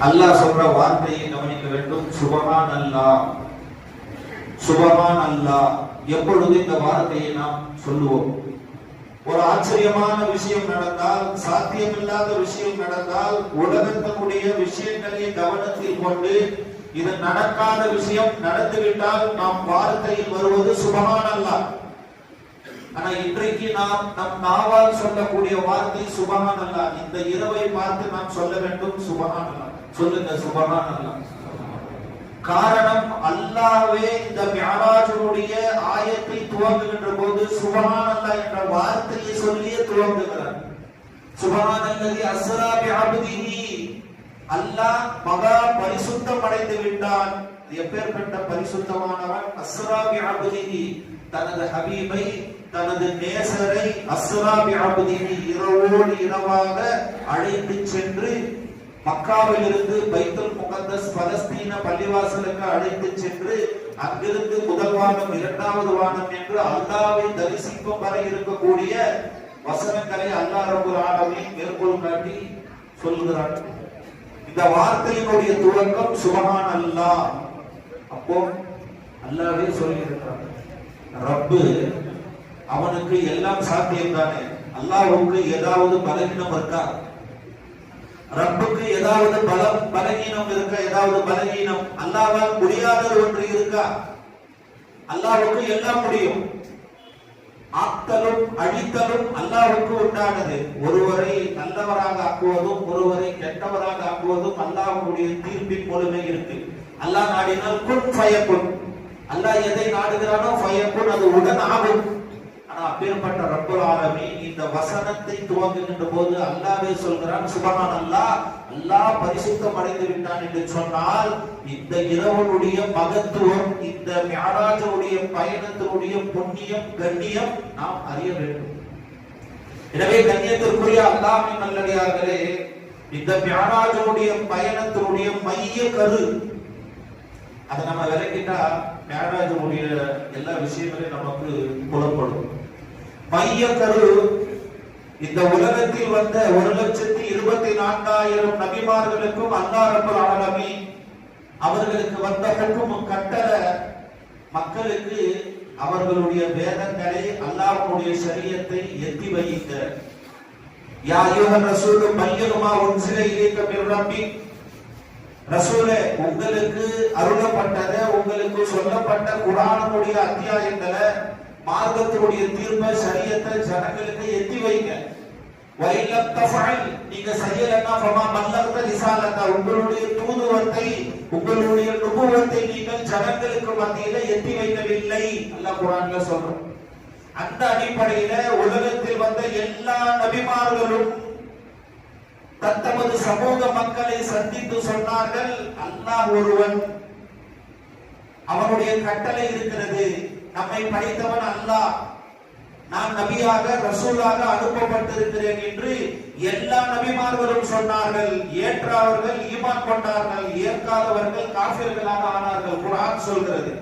அல்லாஹ் சொல்ற வார்த்தையை கவனிக்க வேண்டும். சுபஹான் அல்லாஹ், சுபஹான் அல்லாஹ். எப்பொழுது இந்த வார்த்தையை நாம் சொல்லுவோம்? ஒரு ஆச்சரியமான விஷயம் நடந்தால், சாத்தியமில்லாத விஷயம் நடந்தால், உலகத்தினுடைய விஷயங்களை கவனத்தில் கொண்டு இது நடக்காத விஷயம் நடந்துவிட்டால் நாம் வார்த்தையில் வருவது சுபஹான் அல்லாஹ். ஆனா இன்றைக்கு நாம் நம் நாவால் சொல்லக்கூடிய வார்த்தை சுபஹான் அல்லாஹ். இந்த இரவை பார்த்து நாம் சொல்ல வேண்டும் சுபஹான் அல்லாஹ். சொல்லுங்க சுபஹான் அல்லாஹ். காரணம், அல்லாஹ்வே இந்த மிஅராஜுடைய ஆயத்தை துவங்குகின்ற போது சுபஹான் அல்லாஹ் என்ற வார்த்தையை சொல்லியே துவங்குகிறார். சுபஹானல்லதி அஸ்ரா பிஅப்திஹி. அல்லாஹ் மகா பரிசுத்தம் அடைந்து விட்டான். எப்பேற்பட்ட பரிசுத்தமானவன்? அஸ்ரா பிஅப்திஹி, தனது ஹபீபை, தனது நேசரை அஸ்ரா பிஅப்திஹி இரவோடு இரவாக அழைத்து சென்று மக்காவில் இருந்து பைத்துல் முகத்தஸ் பலஸ்தீன பள்ளிவாசலுக்கு அழைத்து சென்று அங்கிருந்து முதல் வானம் இரண்டாவது வானம் என்று அல்லாஹ்வை தரிசிக்கும் வரை இருக்கக்கூடிய வசனங்களை அல்லாஹ் ரப்பல் ஆலமீன் மேற்கோள் காட்டி சொல்கிறார். இந்த வார்த்தையினுடைய துவக்கம் சுபஹான் அல்லாஹ். அப்போ அல்லாஹ்வே சொல்லியிருக்கிறார். ரப்பு அவனுக்கு எல்லாம் சாத்தியம் தானே. அல்லாஹ்வுக்கு ஏதாவது பலவீனம் இருக்கா? ரப்புக்கு ஏதாவது பலகீனம் இருக்கா? ஏதாவது பலகீனம் அல்லாஹ்வால் முடியாதது ஒன்று இருக்கா? அல்லாஹ்வுக்கு எல்லாம் முடியும். ஆக்தலும் அழித்தலும் அல்லாஹ்வுக்கு உண்டானது. ஒருவரை நல்லவராக ஆக்குவதும் ஒருவரை கெட்டவராக ஆக்குவதும் அல்லாஹ்வுடைய தீர்ப்பின் மூலமே இருக்கு. அல்லாஹ் நாடினால் குன் ஃபயகுன். அல்லாஹ் எதை நாடுகிறானோ ஃபயகுன், அது உடன் ஆகும். ஆனா அப்பேற்பட்ட ரப்பல் ஆலமீன் இந்த வசனத்தை துவங்குகின்ற போது அல்லாஹ்வே சொல்கிறான் சுபஹான் அல்லாஹ். அல்லாஹ் பரிசுத்தம் அடைந்து விட்டான் என்று சொன்னால் இந்த இரவனுடைய மகத்துவம், இந்த மிஅராஜுடைய பயணத்தினுடைய புண்ணியம், கண்ணியம் நாம் அறிய வேண்டும். எனவே கண்ணியத்திற்குரிய அல்லாஹ்வின் நல்லடியார்களே, இந்த மிஅராஜுடைய பயணத்தினுடைய மைய கரு அதை நம்ம விளக்கிட்டா மிஅராஜுடைய எல்லா விஷயங்களையும் நமக்கு புலப்படும். மைய கரு, இந்த உலகத்தில் வந்த 1,24,000 நபிமார்களுக்கும் அல்லாஹ் ரப்பல் ஆலமீன் அவர்களுக்கு வந்த ஹுக்கும் கட்டளை மக்களுக்கு அவர்களுடைய வேதங்களை, அல்லாஹ்வுடைய ஷரியத்தை எத்தி வைக்க. யா அய்யுஹர் ரசூல் பல்லிக் மா உன்ஸில இலைக மிர் ரப்பிக். ரசூலே, உங்களுக்கு அருளப்பட்டத, உங்களுக்கு சொல்லப்பட்ட குர்ஆனுடைய அத்தியாயங்களை, மார்க்கத்தினுடைய தீர்ப்பை, ஷரியத்தை ஜனங்களுக்கு எத்தி வைங்க. வைலம் தஃஅல், நீங்க செய்யலன்னா ஃபமா பல்லக்த ரிசாலத்தா, உங்களுடைய தூதுவத்தை, உங்களுடைய நுபுவத்தை நீங்கள் ஜனங்களுக்கு மத்தியில எத்தி வைக்கவில்லை. அல்லாஹ் குர்ஆன்ல சொல்றான். அந்த அடிப்படையில உலகத்தில் வந்த எல்லா நபிமார்களும் தத்தமது சமூக மக்களை சந்தித்து சொன்னார்கள், அல்லாஹ் ஒருவன், அவனுடைய கட்டளை இருக்கிறது, நம்மை படைத்தவன் அல்லாஹ், நான் நபியாக ரசூலாக அனுப்பப்பட்டிருக்கிறேன் என்று எல்லா நபிமார்களும் சொன்னார்கள். ஏற்றவர்கள் ஈமான் கொண்டார்கள், ஏற்காதவர்கள் காஃபிர்களாக ஆனார்கள். குர்ஆன் சொல்கிறது.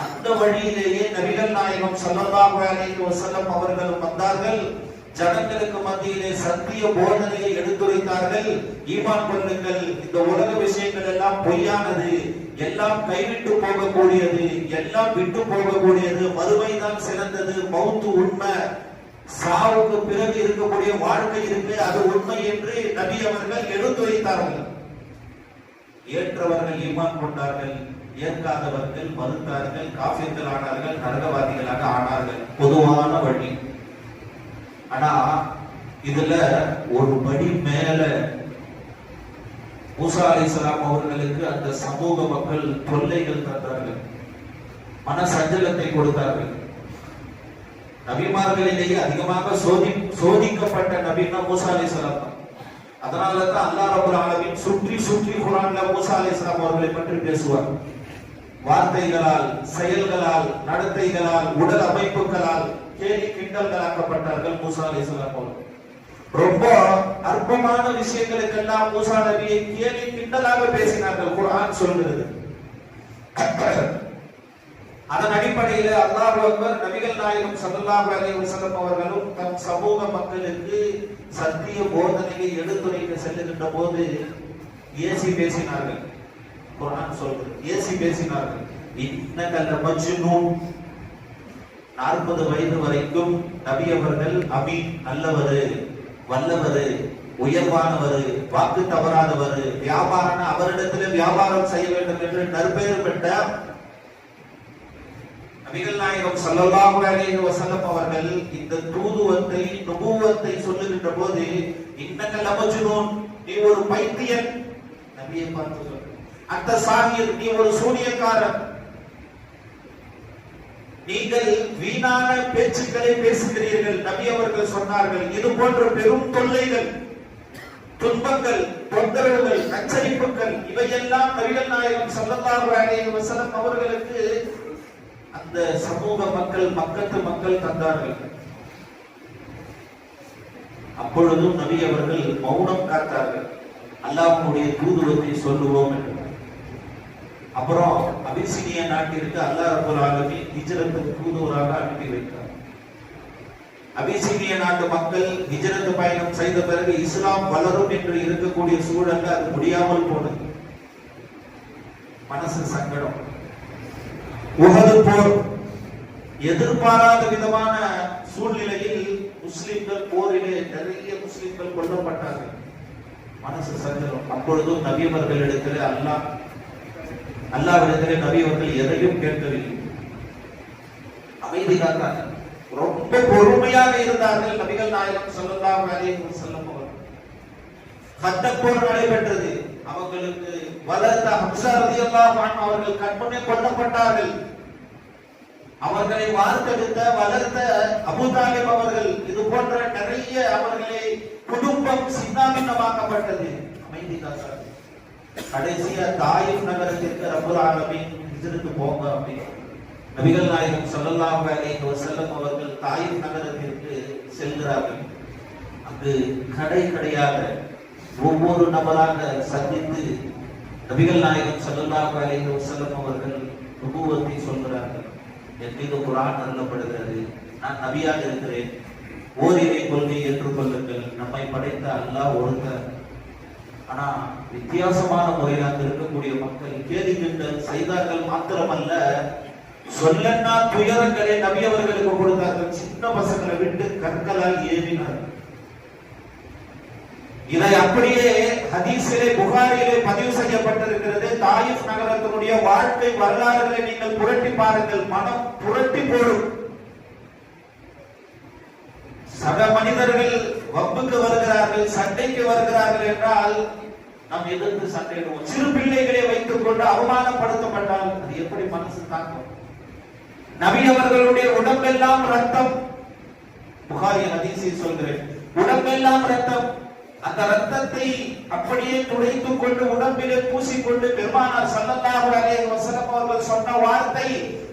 அந்த வழியிலேயே நபிகள் நாயகம் ஸல்லல்லாஹு அலைஹி வஸல்லம் அவர்கள் வந்தார்கள். ஜனங்களுக்கு மத்தியிலே சத்திய போதனையை எடுத்துரைத்தார்கள். ஈமான் கொள்ளுங்கள், இந்த உலக விஷயங்கள் எல்லாம் பொய்யானது, எல்லாம் கைவிட்டு போகக்கூடியது, எல்லாம் விட்டு போகக்கூடியது, மறுமைதான் சிறந்தது, மௌத்து உண்மை, சாவுக்கு பிறகு இருக்கக்கூடிய வாழ்க்கை இருக்கு, அது உண்மை என்று நபி அவர்கள் எடுத்துரைத்தார்கள். ஏற்றவர்கள் ஈமான் கொண்டார்கள், ஏற்காதவர்கள் மறுத்தார்கள், காஃபிர்கள் ஆனார்கள், நரகவாதிகளாக ஆனார்கள். பொதுவான வழி. ஆனா இதுல ஒரு படி மேல மூசா அலைஹிஸ்ஸலாம் அவர்களுக்கு அந்த சமூக மக்கள் தொல்லைகள் தந்தார்கள், மன சஞ்சலத்தை கொடுத்தார்கள். நபிமார்களிலேயே அதிகமாக சோதிக்கப்பட்ட நபின்னா மூசா அலைஹிஸ்ஸலாம் தான். அதனாலதான் அல்லாஹ் ரப்பல் ஆலமீன் சுற்றி சுற்றி குர்ஆன்ல மூசா அலைஹிஸ்ஸலாம் அவர்களை பற்றி பேசுவார். வார்த்தைகளால், செயல்களால், நடத்தைகளால், உடல் அமைப்புகளால் கேலி கிண்டல்களாக்கப்பட்டார்கள் மூசா அலைஹிஸ்ஸலாம் அவர்கள். ரொம்ப அற்பமான விஷயங்களுக்கெல்லாம் மூசா நபியை கேலி கிண்டலாக பேசினார்கள், குர்ஆன் சொல்கிறது. அதன் அடிப்படையில் அல்லாஹ் அக்பர், நபிகள் நாயகம் ஸல்லல்லாஹு அலைஹி வஸல்லம் அவர்களும் தம் சமூக மக்களுக்கு சத்திய போதனையை எடுத்துரைக்க செல்லுகின்ற போது ஏசி பேசினார்கள். குர்ஆன் சொல்றது ஏசி பேசினார்கள். இன்னகல் மஜ்னூன். 40 வயது வரைக்கும் நபி அவர்கள் அமீன், நல்லவரு, வல்லவரு, உயர்வானவர், வாக்கு தவறாதவர், வியாபாரம் அவரிடத்தில் வியாபாரம் செய்ய வேண்டும் என்று நற்பெயர் பெற்ற நபிகள் நாயகம் ஸல்லல்லாஹு அலைஹி வஸல்லம் அவர்கள் இந்த தூதுவத்தை நுபுவத்தை சொல்லுகின்ற போது இன்னக லமஜ்னூன், நீ ஒரு பைத்தியன். நபியை பார்த்து சொல்றார், அந்த சாகிர், நீ ஒரு சூனியக்காரன், நீங்கள் வீணான பேச்சுக்களை பேசுகிறீர்கள். நபி அவர்கள் சொன்னார்கள், இது போன்ற பெரும் தொல்லைகள், துன்பங்கள், தொந்தரவுகள், அச்சரிப்புகள் இவையெல்லாம் நபிகள் நாயகம் ஸல்லல்லாஹு அலைஹி வஸல்லம் அவர்களுக்கு அந்த சமூக மக்கள், மக்கத்து மக்கள் தந்தார்கள். அப்பொழுதும் நபி அவர்கள் மௌனம் காத்தார்கள். அல்லாஹ்வுடைய தூதுவத்தை சொல்லுவோம் என்று. அப்புறம் அபிசீனியா நாட்டிற்கு அல்லாஹ் ரப்பல் ஆலமீன் ஹிஜ்ரத்துக்கு தூதுவராக அனுப்பி வைத்தார். அபிசீனியா நாட்டு மக்கள் ஹிஜ்ரத் பயணம் செய்த பிறகு இஸ்லாம் வளரும் என்று இருக்கக்கூடிய சூழல்ல அது முடியாமல் போனது. மனசு சங்கடம். உஹது போர், எதிர்பாராத விதமான சூழ்நிலையில் முஸ்லிம்கள் போரிலே நிறைய முஸ்லிம்கள் கொல்லப்பட்டார்கள். மனசு சங்கடம். அப்பொழுதும் நபி அவர்களிடத்தில் அல்லாஹ்விடத்திலே நபி அவர்கள் எதையும் கேட்கவில்லை, அமைதி காத்தார்கள், ரொம்ப பொறுமையாக இருந்தார்கள். நபிகள் நாயகம் ஸல்லல்லாஹு அலைஹி வஸல்லம் அவர்கள் கந்தக் போர் நடைபெற்றது. அவர்களுக்கு வளர்த்த ஹம்ஸா ரலியல்லாஹு அன்ஹு அவர்கள் கற்பனை கொல்லப்பட்டார்கள். அவர்களை வார்த்தெடுத்த வளர்த்த அபூ தாலிப் அவர்கள், இது போன்ற நிறைய அவர்களை குடும்பம் சின்னாபின்னமாக்கப்பட்டது. அமைதி காத்தார்கள். கடைசியா தாயிஃப் நகரத்திற்கு ரப்பல் ஆலமீன் ஹிஜ்ரத் போங்க அப்படின்னு நபிகள் நாயகம் ஸல்லல்லாஹு அலைஹி வஸல்லம் அவர்கள் தாயிஃப் நகரத்திற்கு செல்கிறார்கள். அங்கு கடையாக ஒவ்வொரு நபராக சந்தித்து நபிகள் நாயகம் ஸல்லல்லாஹு அலைஹி வஸல்லம் அவர்கள் நுபுவத்தை சொல்கிறார்கள். என் மீது குர்ஆன் அருளப்படுகிறது, நான் நபியாக இருக்கிறேன், ஓரிரை கொள்கை ஏற்றுக்கொள்ளுங்கள், நம்மை படைத்த அல்லாஹ் ஒருத்தர். ஆனா வித்தியாசமான முறையில் அங்கு இருக்கக்கூடிய மக்கள் கேள்விகள் செய்தார்கள். மாத்திரமல்ல, சொல்லன்னா துயரங்களை நபி அவர்களுக்கு கொடுத்தார்கள். சின்ன பசங்களை விட்டு கற்களால் ஏவினார்கள். இதை அப்படியே ஹதீஸிலே புகாரிலே பதிவு செய்யப்பட்டிருக்கிறது. தாயிஃப் நகரத்தினுடைய வாழ்க்கை வரலாறுகளை நீங்கள் புரட்டி பாருங்கள், மனம் புரட்டி போடும். சக மனிதர்கள் வம்புக்கு வருகிறார்கள், சண்டைக்கு வருகிறார்கள் என்றால் நாம் எதிர்த்து சண்டையிடுவோம். சிறு பிள்ளைகளை வைத்துக் கொண்டு அவமானப்படுத்தப்பட்டால் அது எப்படி மனசு தாக்கும்? நபி அவர்களுடைய உடம்பெல்லாம் ரத்தம். புகாரி ஹதீஸை சொல்கிறேன், உடம்பெல்லாம் ரத்தம். அந்த ரத்தத்தை அப்படியே துடைத்துக் கொண்டு உடம்பிலே பூசிக்கொண்டு பெருமானார் ஸல்லல்லாஹு அலைஹி வஸல்லம் அவர்கள் சொன்ன வார்த்தை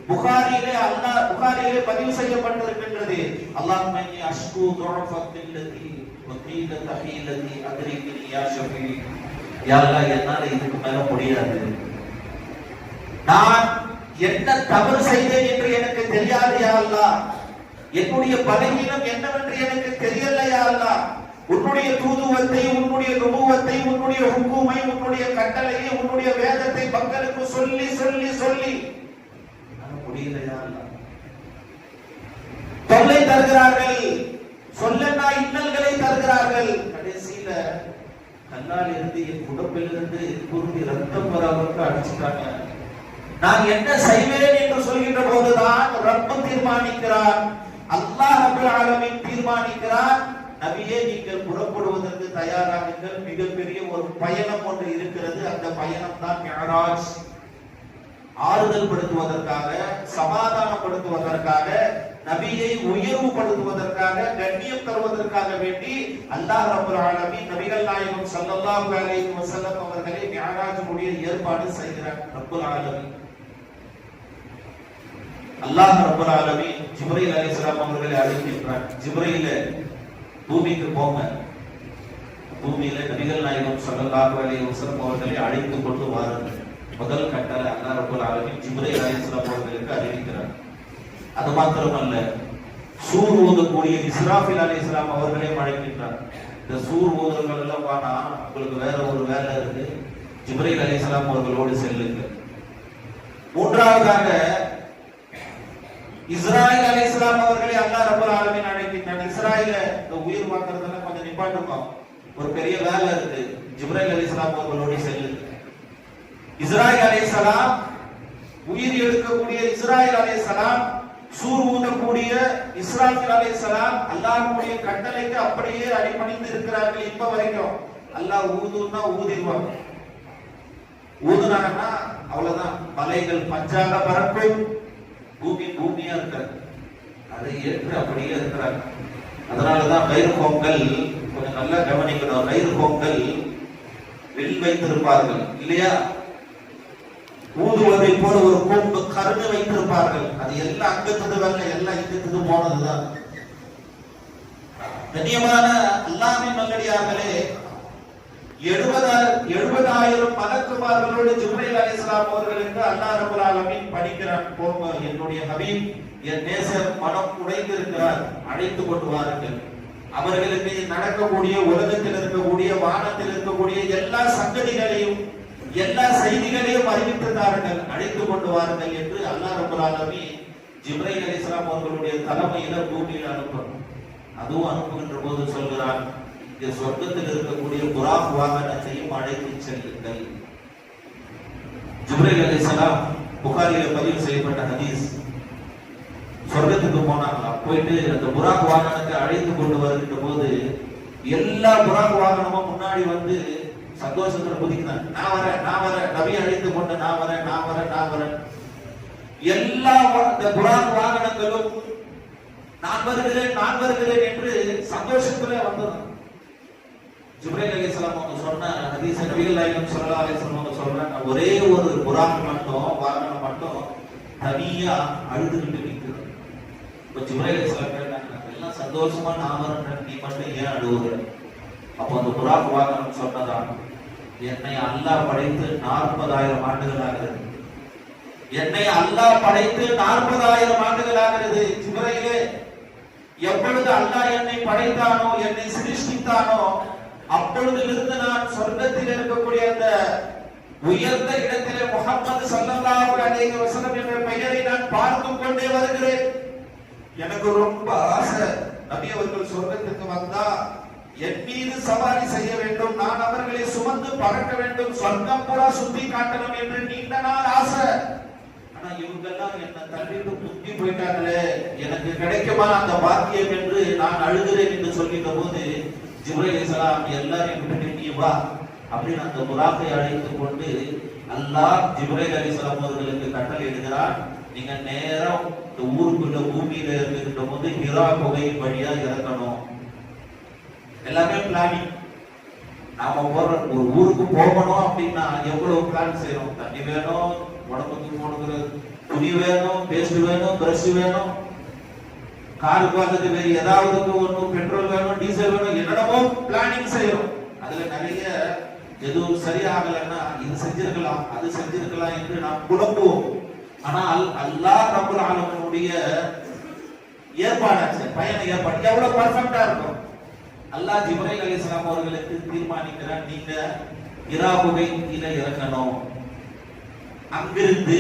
புகாரிலே பதிவு செய்யப்பட்டிருக்கின்றது. அல்லாஹும்ம இன்னி அஷ்கு துஅஃபத்தில்லதி வகீல தஹீலதி அத்ரிக்னி யா ஷஃபீ. யா அல்லாஹ், என்னால இதுக்கு மேல முடியாது. நான் என்ன தவறு செய்தேன் என்று எனக்கு தெரியாது யா அல்லாஹ். என்னுடைய பலவீனம் என்னவென்று எனக்கு தெரியல யா அல்லாஹ். உன்னுடைய தூதுவத்தை, உன்னுடைய நுபுவத்தை, உன்னுடைய ஹுக்குமை, உன்னுடைய கட்டளையை, உன்னுடைய வேதத்தை மக்களுக்கு சொல்லி சொல்லி சொல்லி முடியலையா? தொல்லை தருகிறார்கள், சொல்லனா இன்னல்களை தருகிறார்கள். கடைசியில கண்ணால் இருந்து என் உடம்பிலிருந்து குருதி ரத்தம் வரவருக்கு அடிச்சுட்டாங்க. நான் என்ன செய்வேன் என்று சொல்கின்ற போதுதான் ரப்பு தீர்மானிக்கிறார், அல்லாஹ் ரப்பல் ஆலமீன் தீர்மானிக்கிறார். நபியே, நீங்கள் புறப்படுவதற்கு தயாராகுங்கள். மிகப்பெரிய ஒரு பயணம் ஒன்று இருக்கிறது. அந்த பயணம் தான் மிஅராஜ். ஆறுதல் படுத்துவதற்காக, சமாதானப்படுத்துவதற்காக, நபியை உயர்வுபடுத்துவதற்காக, கண்ணியம் தருவதற்காக வேண்டி அல்லாஹ் ரப்பல் ஆலமீன் நபிகள் நாயகம் ஸல்லல்லாஹு அலைஹி வஸல்லம் அவர்களை மிஅராஜுடைய ஏற்பாடு செய்கிறார். ரப்பல் ஆலமீன் அல்லாஹ் ரப்பல் ஆலமீன் ஜிப்ரீல் அலைஹிஸ்ஸலாம் அவர்களை அழைக்கின்றார். ஜிப்ரீல், பூமிக்கு போங்க. பூமியில நபிகள் நாயகம் ஸல்லல்லாஹு அலைஹி வஸல்லம் அவர்களை அழைத்து கொண்டு வாருங்கள். முதல் கட்டளை அல்லாஹ் ரப்பல் ஆலமீன் ஜிப்ரீல் அலைஹிஸ்ஸலாம் அவர்களுக்கு அறிவிக்கிறார். அது மாத்திரமல்ல, சூர் ஊதக்கூடிய இஸ்ராஃபில் அலைஹிஸ்ஸலாம் அவர்களையும் அழைக்கின்றார். இந்த சூர் ஊதல்கள் எல்லாம் வானா, உங்களுக்கு வேற ஒரு வேலை இருக்கு, ஜிப்ரீல் அலைஹிஸ்ஸலாம் அவர்களோடு செல்லுங்க. மூன்றாவதாக இஸ்ராயில் அலைஹிஸ்ஸலாம் அவர்களை அல்லாஹ் ரப்பல் ஆலமீன் அழைக்கின்றான். இஸ்ராயில இந்த உயிர் வாங்குறதெல்லாம் கொஞ்சம் நிப்பாட்டுங்க, ஒரு பெரிய வேலை இருக்கு, ஜிப்ரீல் அலைஹிஸ்ஸலாம் அவர்களோடு செல்லுங்க. இஸ்ராயில் அலைஹிஸ்ஸலாம், உயிர் எடுக்கக்கூடிய இஸ்ராயில் அலைஹிஸ்ஸலாம், சூர் ஊதக்கூடிய இஸ்ராயில் அலைஹிஸ்ஸலாம் அல்லாஹ்வுடைய கட்டளைக்கு அப்படியே அடிபணிந்து இருக்கிறார்கள். இப்ப வரைக்கும் அல்லாஹ் ஊதுன்னா ஊதிடுவாங்க. ஊதுனாங்கன்னா அவ்வளவுதான், மலைகள் பஞ்சாக பறக்கும், பூமி பூமியா இருக்காது, அதை ஏற்று அப்படியே இருக்கிறாங்க. அதனாலதான் கயிறு பொங்கல் கொஞ்சம் நல்லா கவனிக்கணும். கயிறு பொங்கல் வில் வைத்திருப்பார்கள் இல்லையா, ஊதுவதை போல ஒரு கொம்பு கருணை வைத்திருப்பார்கள். அது எல்லாம் அங்கத்துக்கு வரல, எல்லாம் இங்கத்துக்கு போனதுதான். கண்ணியமான அல்லாஹ்வின் நல்லடியார்களே, 70,000 மலக்குமார்களோடு ஜிப்ரீல் அலைஹிஸ்ஸலாம் அவர்களுக்கு அல்லாஹ் ரப்பல் ஆலமீன் படிக்கிறான். போங்க, என்னுடைய ஹபீப், என் நேசர் மனம் உடைந்திருக்கிறார், அழைத்து கொண்டு வாருங்கள். அவர்களுக்கு நடக்கக்கூடிய, உலகத்தில் இருக்கக்கூடிய, வானத்தில் இருக்கக்கூடிய எல்லா சங்கதிகளையும் எல்லா செய்திகளையும் அறிவித்தார்கள், அழைத்து கொண்டு வாருங்கள் என்று அல்லாஹ் ரப்பல் ஆலமீன் ஜிப்ரீல் அலைஹிஸ்ஸலாம் அவர்களுடைய தலைமையில பூமியில் அனுப்பணும். அதுவும் அனுப்புகின்ற போது சொல்கிறான், இந்த சொர்க்கத்தில் இருக்கக்கூடிய புராக் வாகனத்தையும் அழைத்து செல்லுங்கள். ஜிப்ரீல் அலைஹிஸ்ஸலாம் புகாரில பதிவு செய்யப்பட்ட ஹதீஸ். சொர்க்கத்துக்கு போனாங்களாம், போயிட்டு அந்த புராக் வாகனத்தை அழைத்து கொண்டு வருகின்ற போது எல்லா புராக் வாகனமும் முன்னாடி வந்து சந்தோஷத்துல குதிக்கிறான். நான் வரேன், நபி அழைத்து கொண்டு நான் வரேன். எல்லா அந்த புராக் வாகனங்களும் நான் வருகிறேன் என்று சந்தோஷத்துல வந்தது. ஜிப்ரீல் அலைஹிஸ்ஸலாம் அவங்க சொன்ன ஹதீஸ், நபிகள் நாயகம் ஸல்லல்லாஹு அலைஹி வஸல்லம் அவங்க சொல்றாங்க, ஒரே ஒரு புராக் மட்டும், வாகனம் மட்டும் தனியா அழுதுகிட்டு நிற்கிறது. இப்ப ஜிப்ரீல் அலைஹிஸ்ஸலாம் கேட்டாங்க, எல்லாம் சந்தோஷமா நான் வரேன், நீ மட்டும் ஏன் அழுகுற? அப்போ அந்த புராக் வாகனம் சொன்னதான், என்னை அல்லாஹ் படைத்து 40,000 ஆண்டுகள் ஆகிறது. என்னை அல்லாஹ் படைத்து 40,000 ஆண்டுகள் ஆகிறது. ஜிப்ரீலே, எப்பொழுது அல்லாஹ் என்னை படைத்தானோ, என்னை சிருஷ்டித்தானோ, அப்பொழுதிலிருந்து நான் சொர்க்கத்தில் இருக்கக்கூடிய அந்த உயர்ந்த இடத்திலே முஹம்மது ஸல்லல்லாஹு அலைஹி வஸல்லம் என்ற பெயரை நான் பார்த்து கொண்டே வருகிறேன். எனக்கு ரொம்ப ஆசை, நபி அவர்கள் சொர்க்கத்துக்கு வந்தா என் மீது சவாரி செய்ய வேண்டும், நான் அவர்களை சுமந்து பறக்க வேண்டும், சொர்க்கம் பூரா சுத்தி காட்டணும் என்று நீண்ட நாள் ஆசை. ஆனா இவங்கெல்லாம் என்ன தள்ளிட்டு முந்தி போயிட்டாங்களே, எனக்கு கிடைக்குமா அந்த பாக்கியம் என்று நான் அழுகிறேன் என்று சொல்கின்ற போது ஜிப்ரீல் அலைஹிஸ்ஸலாம் எல்லாரையும் விட்டுட்டு நீ வா அப்படின்னு அந்த புராக்கை அழைத்து கொண்டு அல்லாஹ் ஜிப்ரீல் அலைஹிஸ்ஸலாம் அவர்களுக்கு கட்டளை இடுகிறான், நீங்க நேரம் இந்த ஊருக்குள்ள பூமியில இருக்கின்ற போது ஹிரா குகையின் வழியா இறக்கணும். எல்லாமே பிளானிங். நாம போற ஒரு ஊருக்கு போகணும் அப்படின்னா எவ்வளவு பிளான் செய்யறோம். தண்ணி வேணும், உடம்புக்கு போடுகிற துணி வேணும், பேஸ்ட் வேணும், பிரஷ் வேணும், காருக்கு வர்றதுக்கு வேறு ஏதாவது ஒன்றும் பெட்ரோல் வேணும், டீசல் வேணும், என்னென்னமோ பிளானிங் செய்யறோம். அதுல நிறைய எதுவும் சரியாகலைன்னா இது செஞ்சிருக்கலாம், அது செஞ்சிருக்கலாம் என்று நாம் குழம்புவோம். ஆனால் அல்லாஹ் ரப்பல் ஆலமீனுடைய ஏற்பாடு, பயண ஏற்பாடு எவ்வளவு பர்ஃபெக்டா இருக்கும். அல்லாஹ் ஜிப்ரீல் அலைஹிஸ்ஸலாம் அவர்களுக்கு தீர்மானிக்கிறார், நீங்க ஹிரா குகையில இறங்கணும். அங்கிருந்து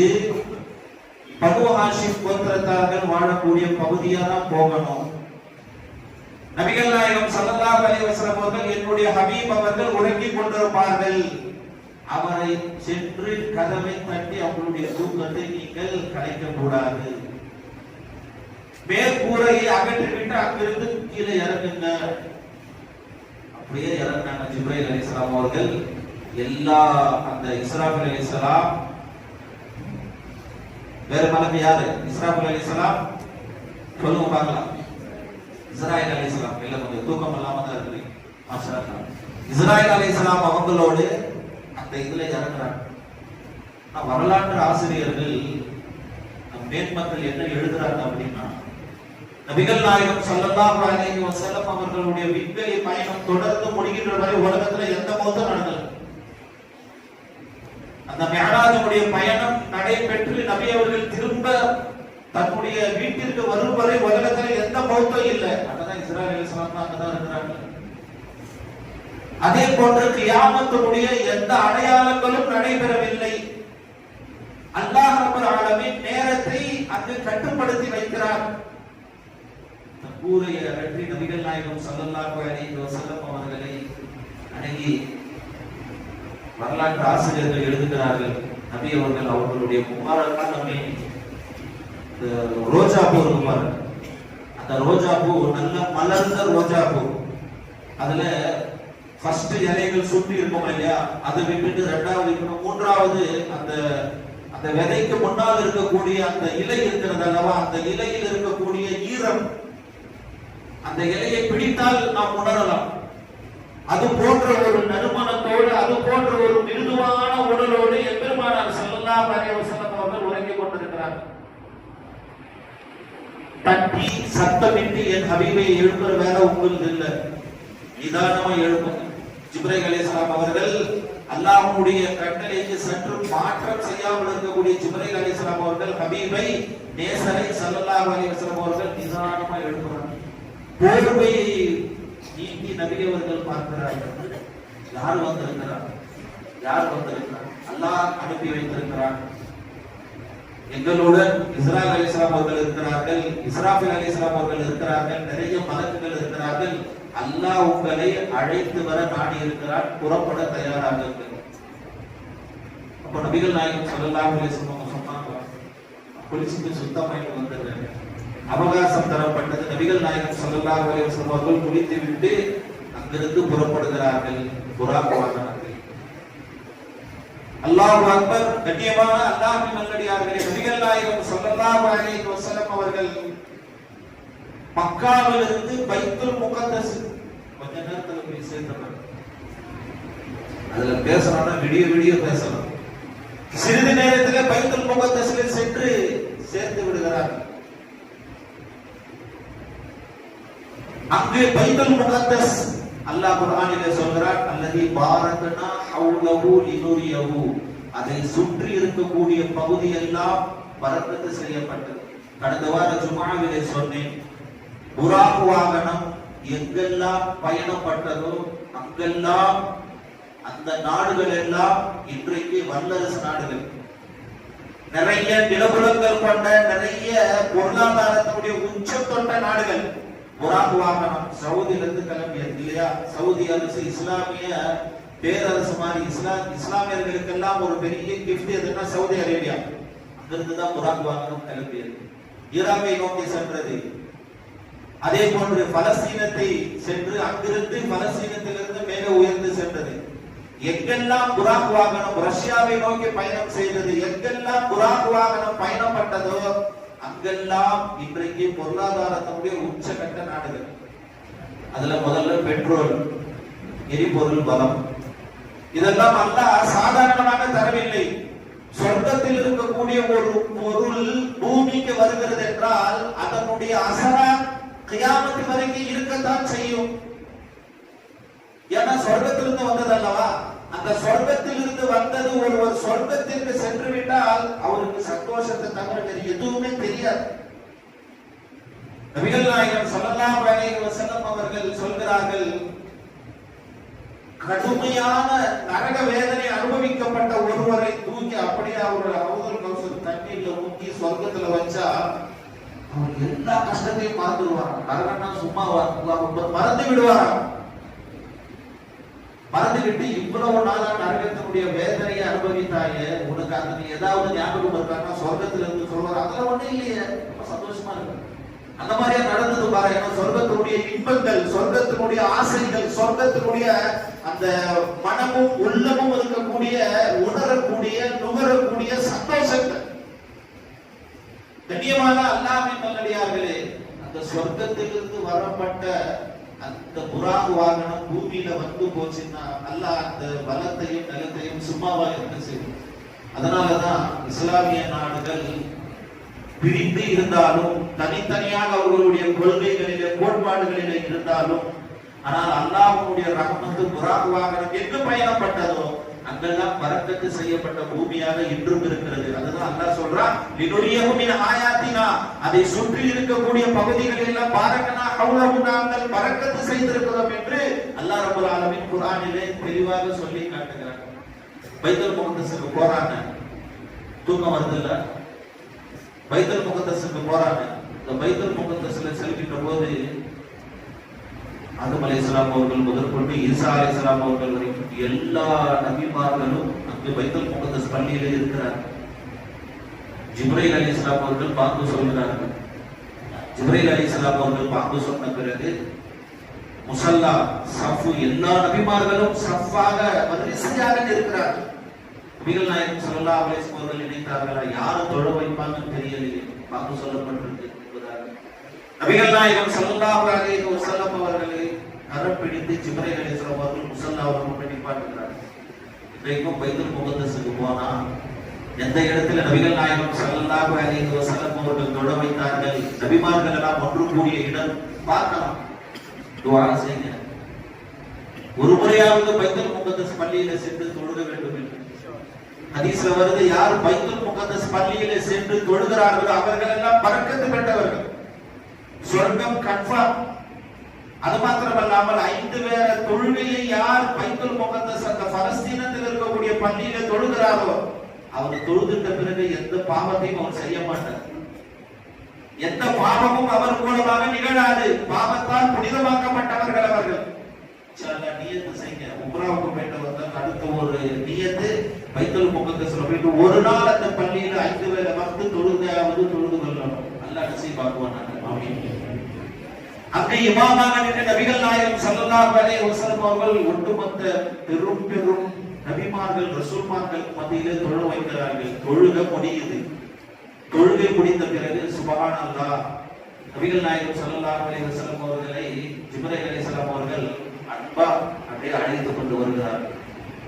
பனு ஹாஷிம் கோத்திரத்தார்கள் வாழக்கூடிய பகுதியா தான் போகணும். நபிகள் நாயகம் ஸல்லல்லாஹு அலைஹி வஸல்லம் அவர்கள், என்னுடைய ஹபீப் அவர்கள் உறங்கிக் கொண்டிருப்பார்கள், அவரை சென்று கதவை தட்டி அவர்களுடைய தூக்கத்தை நீங்கள் கலைக்க கூடாது, மேற்கூரையை அகற்றிவிட்டு அங்கிருந்து கீழே இறங்குங்க. அப்படியே இறங்கினாங்க ஜிப்ரீல் அலைஹிஸ்ஸலாம் அவர்கள். எல்லா அந்த இஸ்ராஃபில் அலைஹிஸ்ஸலாம், வேற மலக்கு யாரு? இஸ்ராஃபில் அலைஹிஸ்ஸலாம் சொல்லுங்க பார்க்கலாம். இஸ்ராயில் அலைஹிஸ்ஸலாம் இல்ல, கொஞ்சம் தூக்கம் இல்லாம தான் இருக்கு. மாஷா அல்லாஹ். இஸ்ராயில் அலைஹிஸ்ஸலாம் அவங்களோடு அந்த இதுல இறங்குறாங்க. வரலாற்று ஆசிரியர்கள் மேன்மக்கள் என்ன எழுதுறாங்க அப்படின்னா, நபிகள் நாயகம் ஸல்லல்லாஹு அலைஹி வஸல்லம் அவர்களுடைய விண்வெளி பயணம் தொடர்ந்து முடிகின்ற வரை உலகத்துல எந்த மௌத்தும் நடக்கல. அந்த மிஅராஜுடைய பயணம் நடைபெற்று நபி அவர்கள் திரும்ப தன்னுடைய வீட்டிற்கு வரும் வரை உலகத்துல எந்த மௌத்தும் இல்லை. அங்கதான் இஸ்ராயில் அலைஹிஸ்ஸலாம் அங்கதான் இருக்கிறாங்க. அதே போன்று கியாமத்தினுடைய எந்த அடையாளங்களும் நடைபெறவில்லை. அல்லாஹ் ரப்பல் ஆலமீன் நேரத்தை அங்கு கட்டுப்படுத்தி வைக்கிறார். கூரையை அகற்றி நபிகள் நாயகம் ஸல்லல்லாஹு அலைஹி வஸல்லம் அவர்களை அணுகி வரலாற்று ஆசிரியர்கள் எழுதுகிறார்கள், நபி அவர்கள் அவர்களுடைய முபாரக்கான நம்மை ரோஜா பூ இருக்கும், அந்த ரோஜா பூ நல்ல மலர்ந்த ரோஜா பூ, அதுல ஃபர்ஸ்ட் இலைகள் சுற்றி இருக்கும் இல்லையா, அதை விட்டுட்டு ரெண்டாவது இருக்கணும், மூன்றாவது அந்த அந்த விதைக்கு முன்னால் இருக்கக்கூடிய அந்த இலை இருக்கிறது அல்லவா, அந்த இலையில் இருக்கக்கூடிய ஈரம், அந்த இலையை பிடித்தால் நாம் உணரலாம். அது போன்ற ஒரு நறுமணத்தோடு, அது போன்ற ஒரு மிருதுவான உடலோடு எம்பெருமானார் ஸல்லல்லாஹு அலைஹி வஸல்லம் அவர்கள் உறங்கிக் கொண்டிருக்கிறார். தட்டி சத்தமிட்டு என் ஹபீபை எழுப்புற வேலை உங்களுக்கு இல்லை, நிதானமா எழுப்பும். ஜிப்ரீல் அலைஹிஸ்ஸலாம் அவர்கள் அல்லாஹ்வுடைய கட்டளைக்கு சற்று மாற்றம் செய்யாமல் இருக்கக்கூடிய ஜிப்ரீல் அலைஹிஸ்ஸலாம் அவர்கள் ஹபீபை நேசரை ஸல்லல்லாஹு அலைஹி வஸல்லம் அவர்கள் நிதானமா எழுப்புறாங்க. போர்வையை நீட்டி நபி அவர்கள் பார்க்கிறார்கள், யார் வந்திருக்கிறார், யார் வந்திருக்கிறார், அல்லாஹ் அனுப்பி வைத்திருக்கிறார். எங்களுடன் இஸ்ராயில் அலைஹிஸ்ஸலாம் அவர்கள் இருக்கிறார்கள், இஸ்ராஃபில் அலைஹிஸ்ஸலாம் அவர்கள் இருக்கிறார்கள், நிறைய மலக்குகள் இருக்கிறார்கள். அல்லாஹ் உங்களை அழைத்து வர நாடி இருக்கிறார், புறப்பட தயாராக இருக்கிறார். அப்ப நபிகள் நாயகம் ஸல்லல்லாஹு அலைஹி வஸல்லம் சொன்னாங்க, குளிச்சுட்டு சுத்தமாயிட்டு வந்துடுறாங்க. அவகாசம் தரப்பட்டது. நபிகள் நாயகம் ஸல்லல்லாஹு அலைஹி வஸல்லம் அவர்கள் குளித்து விட்டு அங்கிருந்து புறப்படுகிறார்கள் புராக் வாகனத்தில். அல்லாஹு அக்பர். கண்ணியமான அல்லாஹ்வின் நல்லடியார்களே, நபிகள் நாயகம் ஸல்லல்லாஹு அலைஹி வஸல்லம் அவர்கள் மக்காவிலிருந்து பைத்துல் முகத்தஸ் கொஞ்ச நேரத்துல போய் சேர்ந்தாங்க. அதுல பேசணும்னா விடிய விடிய பேசலாம். சிறிது நேரத்தில் பைத்துல் முகத்தஸில் சென்று சேர்ந்து விடுகிறார். அங்கு பைத்துல் முகத்தஸ் அல்லாஹ் குர்ஆனிலே சொல்கிறார், அல்லதி பாரக்னா ஹவுலஹு லினுரியஹு, அதை சுற்றி இருக்கக்கூடிய பகுதி எல்லாம் பரக்கத்து செய்யப்பட்டது. கடந்த வார ஜும்ஆவிலே சொன்னேன், புராக் வாகனம் எங்கெல்லாம் பயணப்பட்டதோ அங்கெல்லாம் அந்த நாடுகள் எல்லாம் இன்றைக்கு வல்லரசு நாடுகள், நிறைய நிலபுலங்கள் கொண்ட, நிறைய பொருளாதாரத்துடைய உச்சம் தொட்ட நாடுகள். புராக் வாகனம் சவுதியிலிருந்து கிளம்பியது இல்லையா? சவுதி அரசு இஸ்லாமிய பேரரசு மாதிரி, இஸ்லாமியர்களுக்கெல்லாம் ஒரு பெரிய கிஃப்ட் எதுன்னா சவுதி அரேபியா. அங்கிருந்து தான் புராக் வாகனம் கிளம்பியது, ஈராக்கை நோக்கி சென்றது. அதே போன்று பலஸ்தீனத்தை சென்று அங்கிருந்து பலஸ்தீனத்திலிருந்து மேலே உயர்ந்து சென்றது. எங்கெல்லாம் புராக் வாகனம் ரஷ்யாவை நோக்கி பயணம் செய்தது, எங்கெல்லாம் புராக் வாகனம் பயணப்பட்டதோ அங்கெல்லாம் இன்றைக்கு பொருளாதாரத்தினுடைய உச்சகட்ட நாடுகள். அதுல முதல்ல பெட்ரோல், எரிபொருள் பலம், இதெல்லாம் அல்லாஹ் சாதாரணமாக தரவில்லை. சொர்க்கத்தில் இருக்கக்கூடிய ஒரு பொருள் பூமிக்கு வருகிறது என்றால் அதனுடைய அசரா கியாமத்து வரைக்கும் இருக்கத்தான் செய்யும். ஏன்னா சொர்க்கத்திலிருந்து வந்தது அல்லவா? அந்த சொர்க்கத்திலிருந்து வந்தது ஒருவர் சொர்க்கத்திற்கு சென்று விட்டால் அவருக்கு சந்தோஷத்தை தவிர வேறு எதுவுமே தெரியாது. நபிகள் நாயகம் ஸல்லல்லாஹு அலைஹி வஸல்லம் அவர்கள் சொல்கிறார்கள், கடுமையான நரக வேதனை அனுபவிக்கப்பட்ட ஒருவரை தூக்கி அப்படியே அவர் ஹவுதுல் கௌசர் தண்ணீர்ல ஊற்றி சொர்க்கத்துல வச்சா அவர் எல்லா கஷ்டத்தையும் மறந்துடுவாங்க. நரகன்னா சும்மா மறந்து விடுவாங்க. மறந்துவிட்டு இவ்வளவு நாளா நரகத்தினுடைய வேதனையை அனுபவித்தாயே, உனக்கு அது ஏதாவது ஞாபகம் இருக்காங்கன்னா சொர்க்கத்துல இருந்து சொல்வார், அதெல்லாம் ஒண்ணு இல்லையே, ரொம்ப சந்தோஷமா இருக்கு. அந்த மாதிரியா நடந்தது பாருங்க. சொர்க்கத்தினுடைய இன்பங்கள், சொர்க்கத்தினுடைய ஆசைகள், சொர்க்கத்தினுடைய அந்த மனமும் உள்ளமும் இருக்கக்கூடிய, உணரக்கூடிய, நுகரக்கூடிய சந்தோஷங்கள். கண்ணியமான அல்லாஹ்வின் நல்லடியார்களே, அந்த சொர்க்கத்திலிருந்து வரப்பட்ட அந்த புராக் வாகனம் பூமியில வந்து போச்சுன்னா அல்லாஹ் அந்த பலத்தையும் நிலத்தையும் சும்மாவா இருக்க செய்யும். அதனாலதான் இஸ்லாமிய நாடுகள் பிரிந்து இருந்தாலும், தனித்தனியாக அவர்களுடைய கொள்கைகளிலே கோட்பாடுகளிலே இருந்தாலும், ஆனால் அல்லாஹ்வுடைய ரஹ்மத்து புராக் வாகனம் எங்கு பயணப்பட்டதோ அங்கெல்லாம் பரக்கத்து செய்யப்பட்ட பூமியாக இன்றும் இருக்கிறது. அதுதான் அல்லாஹ் சொல்றான், லினுரியஹு மின் ஆயாத்தினா, அதை சுற்றி இருக்கக்கூடிய பகுதிகளில் எல்லாம் பாரக்கனா ஹவுலஹு நாங்கள் பரக்கத்து செய்திருக்கிறோம் என்று அல்லாஹ் ரப்பல் ஆலமீன் குர்ஆனிலே தெளிவாக சொல்லி காட்டுகிறார். பைத்துல் முகத்தஸுக்கு போறாங்க, தூக்கம் வருது இல்ல, பைத்துல் முகத்தஸுக்கு போறாங்க. இந்த பைத்துல் முகத்தஸ்ல செல்கின்ற போது ஆதம் அலைஹிஸ்ஸலாம் அவர்கள் முதற்கொண்டு ஈசா அலைஹிஸ்ஸலாம் அவர்கள் வரைக்கும் எல்லா நபிமார்களும் அங்கு பைத்துல் முகத்தஸ் பள்ளியிலே இருக்கிறார். ஜிப்ரீல் அலைஹிஸ்ஸலாம் அவர்கள் பாங்கு சொல்கிறார்கள். ஜிப்ரீல் அலைஹிஸ்ஸலாம் அவர்கள் பாங்கு சொன்ன பிறகு முஸல்லா சஃபு எல்லா நபிமார்களும் சஃபாக வரிசையாக இருக்கிறார். நபிகள் நாயகம் ஸல்லல்லாஹு அலைஹி வஸல்லம் அவர்கள் நினைத்தார்களா, யாரும் தொழ வைப்பாங்கன்னு தெரியலையே, பாங்கு சொல்லப்பட்டிருக்கு என்பதாக நபிகள் நாயகம் ஸல்லல்லாஹு அலைஹி வஸல்லம் அவர்களை கரம் பிடித்து ஜிப்ரீல் அலைஹிஸ்ஸலாம் அவர்கள் முஸல்லாவை முன்னாடி நிப்பாட்டுகிறார். இன்றைக்கும் பைத்துல் முகத்தஸுக்கு போனா எந்த இடத்துல நபிகள் நாயகம் ஸல்லல்லாஹு அலைஹி வஸல்லம் அவர்கள் தொழ வைத்தார்கள், நபிமார்கள் எல்லாம் ஒன்று கூடிய இடம் பார்க்கலாம். துஆ செய்யுங்க. ஒரு முறையாவது பைத்துல் முகத்தஸ் பள்ளியில சென்று தொழுக வேண்டும் என்று ஹதீஸ்ல வருது. யார் பைத்துல் முகத்தஸ் பள்ளியில சென்று தொழுகிறார்களோ அவர்கள் எல்லாம் பரக்கத்து பெற்றவர்கள், சொர்க்கம் கன்ஃபார்ம். அது மாத்திரமல்லாமல் 5 வேற தொழுகையை யார் பைத்துல் முகத்தஸ் அந்த பலஸ்தீனத்தில் இருக்கக்கூடிய பள்ளியில தொழுகிறாரோ அவர் தொழுதுட்ட பிறகு எந்த பாவத்தையும் அவர் செய்ய மாட்டார். எந்த பாவமும் அவர் மூலமாக நிகழாது. பாவத்தால் புனிதமாக்கப்பட்டவர்கள் அவர்கள். நியத்து செய்யுங்க. உம்ராவுக்கு போயிட்டு வந்தால் அடுத்த ஒரு நியத்து பைத்துல் முகத்தஸ்ல போயிட்டு ஒரு நாள் அந்த பள்ளியில 5 வேளை வந்து தொழுகையாவது தொழுது கொள்ளணும். அல்லாஹ் நசீபாக்குவான். அங்கே இமாமாக நின்ற நபிகள் நாயகம் ஸல்லல்லாஹு அலைஹி வஸல்லம் அவர்கள் ஒட்டுமொத்த பெரும் பெரும் நபிமார்கள் ரசூல்மார்கள் மத்தியிலே தொழ வைக்கிறார்கள். தொழுகை முடியுது. தொழுகை முடிந்த பிறகு சுப்ஹானல்லாஹ் நபிகள் நாயகம் ஸல்லல்லாஹு அலைஹி வஸல்லம் அவர்களை ஜிப்ரீல் அலைஹிஸ்ஸலாம் அவர்கள் அன்பா அப்படியே அழைத்து கொண்டு வருகிறார்கள்.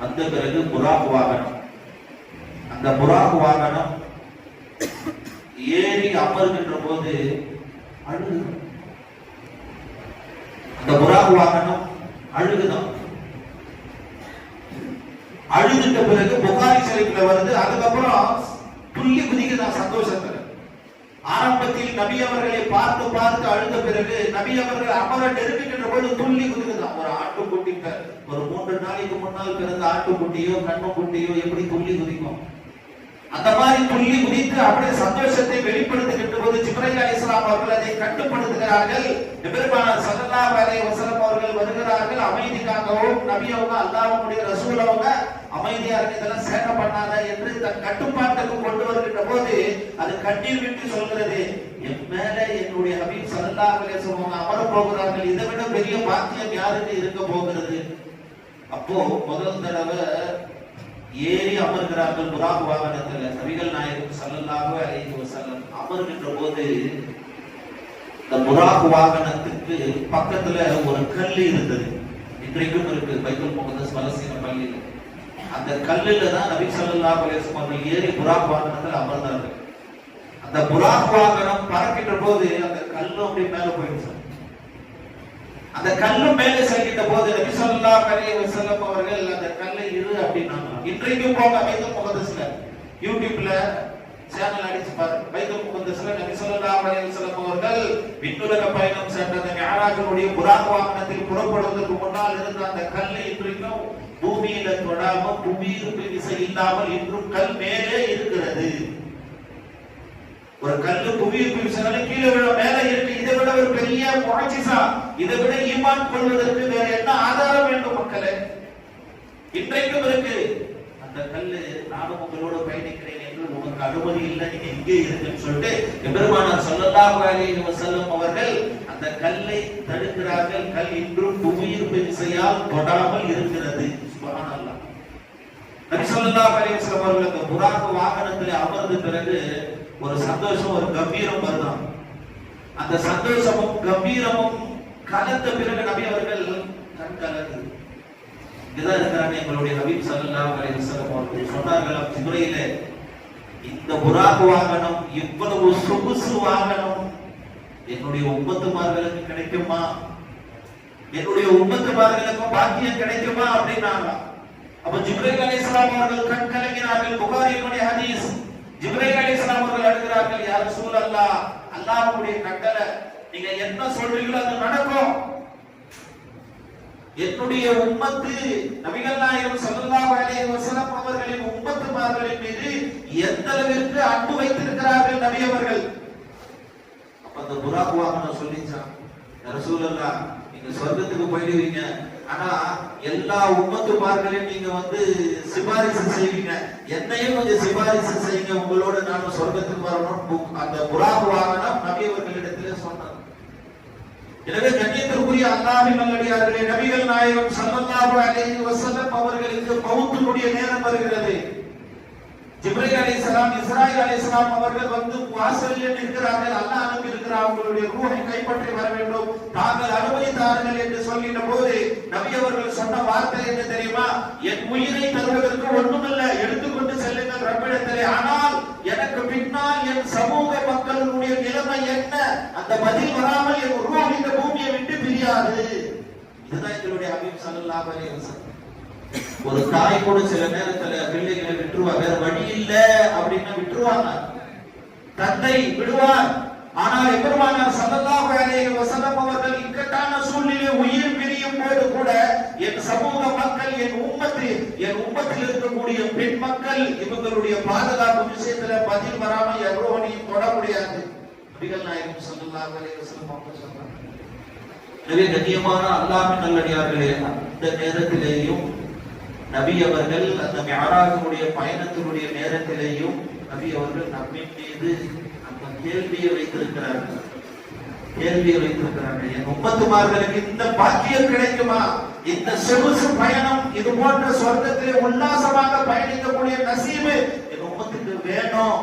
வந்த பிறகு புராக் வாகனம், அந்த புராக் வாகனம் ஏறி அமர்கின்ற போது அழுது, அந்த புராக் வாகனம் அழுகுதான். அழுதுட்ட பிறகு புகாரி ஷரீஃப்ல வருது. அதுக்கப்புறம் துள்ளி குதிக்குதான் சந்தோஷத்துல. ஆரம்பத்தில் நபி அவர்களை பார்த்து பார்த்து அழுத பிறகு நபி அவர்கள் அமர நெருங்குகின்ற போது துள்ளி குதிக்குதான். ஒரு ஆட்டுக்குட்டி, ஒரு 3 நாளைக்கு முன்னால் பிறந்த ஆட்டுக்குட்டியோ கண்ணுக்குட்டியோ எப்படி துள்ளி குதிக்கும், அந்த மாதிரி துள்ளி குதித்து அப்படியே சந்தோஷத்தை வெளிப்படுத்துகின்ற போது ஜிப்ரீல் அலைஹிஸ்ஸலாம் அவர்கள் அதை கட்டுப்படுத்துகிறார்கள். பெருமானார் ஸல்லல்லாஹு அலைஹி வஸல்லம் அவர்கள் வருகிறார்கள். அமைதிக்காகவும் நபி அவங்க அல்லாஹ்வுடைய ரசூல் அவங்க அமைதியா இருக்கு, இதெல்லாம் சேட்டை பண்ணாத என்று தன் கட்டுப்பாட்டுக்கு கொண்டு வருகின்ற போது அது கண்ணீர் விட்டு சொல்கிறது, என் மேல என்னுடைய ஹபீப் ஸல்லல்லாஹு அலைஹி வஸல்லம் அமர போகிறார்கள், இதை விட பெரிய பாக்கியம் யாருக்கு இருக்க போகிறது. அப்போ முதல் தடவை ஏறி அமர்கிறார்கள் புராக் வாகனத்துல. நபிகள் நாயகம் ஸல்லல்லாஹு அலைஹி வஸல்லம் அமர்கின்ற போது இந்த புராக் வாகனத்துக்கு பக்கத்துல ஒரு கல் இருந்தது. இன்றைக்கும் இருக்கு பைத்துல் முகத்தஸ் பலஸ்தீன பள்ளியில். அந்த கல்லுல தான் நபி ஸல்லல்லாஹு அலைஹி வஸல்லம் ஏறி புராக் வாகனத்துல அமர்ந்தார்கள். அந்த புராக் வாகனம் பறக்கின்ற போது அந்த கல்லும் அப்படியே மேல போயிடுச்சு. அந்த கல்லு மேலே செல்கின்ற போது நபி ஸல்லல்லாஹு அலைஹி வஸல்லம் அவர்கள் அந்த கல்லை இரு அப்படின்னாங்க. இன்றைக்கும் போங்க பைத்துல் முகத்தஸ்ல யூடியூப்ல சேனல் அடிச்சு பாருங்க. பைத்துல் முகத்தஸ்ல நபி ஸல்லல்லாஹு அலைஹி வஸல்லம் அவர்கள் விண்ணுலக பயணம் சென்ற அந்த மிஅராஜுடைய புராக் வாகனத்தில் புறப்படுவதற்கு முன்னால் இருந்த அந்த கல்லை இன்றைக்கும் பூமியில தொடாமல் புவியீர்ப்பு விசை இல்லாமல் இன்றும் கல் மேலே இருக்கிறது. ஒரு கல்லு புவியீர்ப்பு விசையால கீழே விட மேலே இருக்கு. இதை விட ஒரு பெரிய முஅஜிஸா, இதை விட ஈமான் கொள்வதற்கு வேற என்ன ஆதாரம் வேண்டும் மக்களே? இன்றைக்கும் இருக்கு. அந்த கல்லு நானும் உங்களோட பயணிக்கிறேன் என்று உனக்கு அனுமதி இல்லை, நீங்க இங்கே இருக்குன்னு சொல்லிட்டு பெருமானார் ஸல்லல்லாஹு அலைஹி வஸல்லம் அவர்கள் அந்த கல்லை தடுக்கிறார்கள். கல் இன்றும் புவியீர்ப்பு விசையால் தொடாமல் இருக்கிறது. சுப்ஹானல்லாஹ். நபி ஸல்லல்லாஹு அலைஹி வஸல்லம் அவர்கள் அந்த புராக் வாகனத்தில் அமர்ந்த பிறகு ஒரு சந்தோஷம், ஒரு கம்பீரம் வருதான். அந்த சந்தோஷமும் கம்பீரமும் கலந்த பிறகு நபி அவர்கள் கண் கலந்து இதான் இருக்கிறாங்க. எங்களுடைய ஹபீப் ஸல்லல்லாஹு அலைஹி வஸல்லம் அவர்கள் சொன்னார்கள், ஜிப்ரீலே, இந்த புராக் வாகனம் இவ்வளவு சொகுசு வாகனம் என்னுடைய உம்மத்துமார்களுக்கு கிடைக்குமா, என்னுடைய உம்மத்துமார்களுக்கு பாக்கியம் கிடைக்குமா அப்படின்னாங்க. அப்ப ஜிப்ரீல் அலைஹிஸ்ஸலாம் அவர்கள் கண் கலங்கினார்கள். புகாரியினுடைய ஹதீஸ். ஜிப்ரீல் அலைஹிஸ்ஸலாம் அவர்கள் அழுகிறார்கள், யா ரசூலல்லாஹ், அல்லாஹ்வுடைய கட்டளை, நீங்க என்ன சொல்றீங்களோ அது நடக்கும். என்னுடைய உம்மத்து நபிகள் நாயகம் ஸல்லல்லாஹு அலைஹி வஸல்லம் அவர்களின் உம்மத்துமார்களின் மீது எந்த அளவிற்கு அன்பு வைத்திருக்கிறார்கள் நபி அவர்கள். அப்ப அந்த புராக் வாகனம் சொல்லிச்சான், ரசூலல்லாஹ், நீங்க சொர்க்கத்துக்கு போயிடுவீங்க, ஆனா எல்லா உம்மத்துமார்களையும் நீங்க சிபாரிசு செய்வீங்க, என்னையும் கொஞ்சம் சிபாரிசு செய்யுங்க, உங்களோட நானும் சொர்க்கத்துக்கு வரணும். அந்த புராக் வாகனம் நபி அவர்களிடத்திலே சொன்னார். எனவே கண்ணியத்திற்குரிய அல்லாஹ்வின் நல்லடியார்களே, நபிகள் நாயகம் ஸல்லல்லாஹு அலைஹி வஸல்லம் அவர்களுக்கு மவுத்தினுடைய நேரம் வருகிறது. ஜிப்ரீல் அலைஹிஸ்ஸலாம், இஸ்ராயீல் அலைஹிஸ்ஸலாம் அவர்கள் வாசலில் நிற்கிறார்கள். அல்லாஹ் அனுப்பி இருக்கிறார், அவங்களுடைய ரூஹை கைப்பற்றி வர வேண்டும், தாங்கள் அனுமதித்தார்கள் என்று சொல்கின்ற போது நபி அவர்கள் சொன்ன வார்த்தை என்ன தெரியுமா? என் உயிரை தருவதற்கு ஒண்ணுமில்ல, எடுத்துக்கொண்டு செல்லுங்கள் ரப்பிடத்திலே, ஆனால் எனக்கு பின்னால் என் சமூக மக்களுடைய நிலைமை என்ன? அந்த பதில் வராமல் என் ரூஹ் இந்த பூமியை விட்டு பிரியாது. இதுதான் எங்களுடைய ஹபீப் ஸல்லல்லாஹு அலைஹி வஸல்லம். ஒரு தாய் கூட சில நேரத்துல பிள்ளைகளை விட்டுருவா, வேற வழி இல்ல அப்படின்னா விட்டுருவாங்க, தந்தை விடுவார். ஆனால் எம்பெருமானார் ஸல்லல்லாஹு அலைஹி வஸல்லம் அவர்கள் இக்கட்டான சூழ்நிலை உயிர் பிரியும் போது கூட என் சமூக மக்கள், என் உம்மத்தில் இருக்கக்கூடிய பெண் மக்கள், இவங்களுடைய பாதுகாப்பு விஷயத்துல பதில் வராமல் எவரோனையும் தொட முடியாது. நபிகள் நாயகம் ஸல்லல்லாஹு அலைஹி வஸல்லம் அவங்க சொன்னாங்க. எனவே கண்ணியமான அல்லாஹ்வின் நல்லடியார்களே, அந்த நேரத்திலேயும் நபி அவர்கள் அந்த மிஅராஜுடைய பயணத்தினுடைய நேரத்திலேயும் நபி அவர்கள் நம்மின் மீது அந்த கேள்வியை வைத்திருக்கிறார்கள். என் உம்மத்துமார்களுக்கு இந்த பாக்கியம் கிடைக்குமா? இந்த சொகுசு பயணம், இது போன்ற சொர்க்கத்திலே உல்லாசமாக பயணிக்கக்கூடிய நசீபு என் உம்மத்துக்கு வேணும்.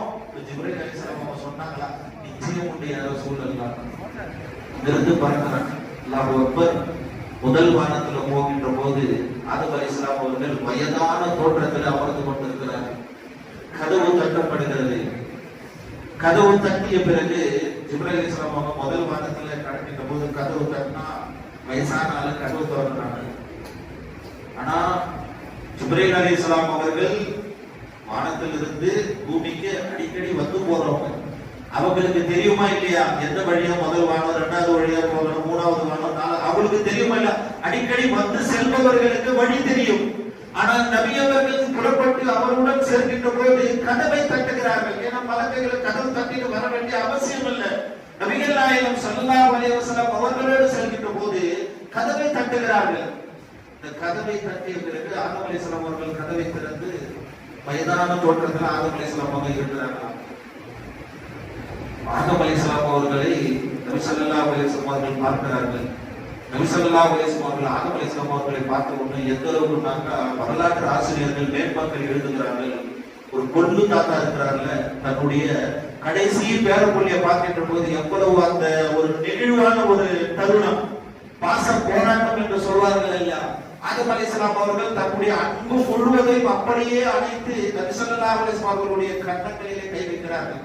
ஜிப்ரீல் அலைஹிஸ்ஸலாம் அவங்க சொன்னாங்களா? நிச்சயம் உண்டு யா ரசூலல்லாஹ். இருந்து பறக்கிறாங்க. அல்லாஹு அக்பர். முதல் வானத்துல போகின்ற போது ஆதம் அலைஹிஸ்ஸலாம் அவர்கள் வயதான தோற்றத்தில் அமர்ந்து கொண்டிருக்கிறார். கதவு தட்டப்படுகிறது. கதவு தட்டிய பிறகு ஜிப்ரீல் அலைஹிஸ்ஸலாம் அவங்க முதல் வானத்துல கடக்கின்ற போது கதவு தட்டினா வயசான ஆளு கதவு திறக்கிறாங்க. ஆனா ஜிப்ரீல் அலைஹிஸ்ஸலாம் அவர்கள் வானத்திலிருந்து பூமிக்கு அடிக்கடி வந்து போறவங்க. அவங்களுக்கு தெரியுமா இல்லையா எந்த வழியா முதல் வானம், இரண்டாவது வழியா போகணும், மூணாவது வானம், அவங்களுக்கு தெரியுமா இல்ல? அடிக்கடி வந்து செல்பவர்களுக்கு வழி தெரியும். ஆனால் நபி அவர்கள் புறப்பட்டு அவருடன் சேர்க்கின்ற போது கதவை தட்டுகிறார்கள். ஏன்னா மலக்குகளை கதவு தட்டிட்டு வர வேண்டிய அவசியம் இல்லை. நபிகள் நாயகம் ஸல்லல்லாஹு அலைஹி வஸல்லம் அவர்களோடு செல்கின்ற போது கதவை தட்டுகிறார்கள். இந்த கதவை தட்டிய பிறகு ஆதம் அலைஹிஸ்ஸலாம் அவர்கள் கதவை திறந்து வயதான தோற்றத்தில் ஆதம் அலைஹிஸ்ஸலாம் அவர்கள் இருக்கிறார்கள். ஆதம் அலைஹிஸ்ஸலாம் அவர்களை நபி ஸல்லல்லாஹு அலைஹி வஸல்லம் அவர்கள் பார்க்கிறார்கள். நபி ஸல்லல்லாஹு அலைஹி வஸல்லம் அவர்கள் ஆதம் அலைஹிஸ்ஸலாம் அவர்களை பார்த்த உடனே எந்த அளவுக்கு வரலாற்று ஆசிரியர்கள் மேற்பார்வையில் எழுதுகிறார்கள். ஒரு கொள்ளு தாத்தா இருக்கிறார்ல, தன்னுடைய கடைசி பேரப்புள்ளியை பார்க்கின்ற போது எவ்வளவு அந்த ஒரு நெகிழ்வான ஒரு தருணம், பாச போராட்டம் என்று சொல்வார்கள் இல்லையா? ஆதம் அலைஹிஸ்ஸலாம் அவர்கள் தன்னுடைய அன்பு முழுவதையும் அப்படியே அணைத்து நபி ஸல்லல்லாஹு அலைஹி வஸல்லம் அவர்களுடைய கன்னங்களிலே கை வைக்கிறார்கள்.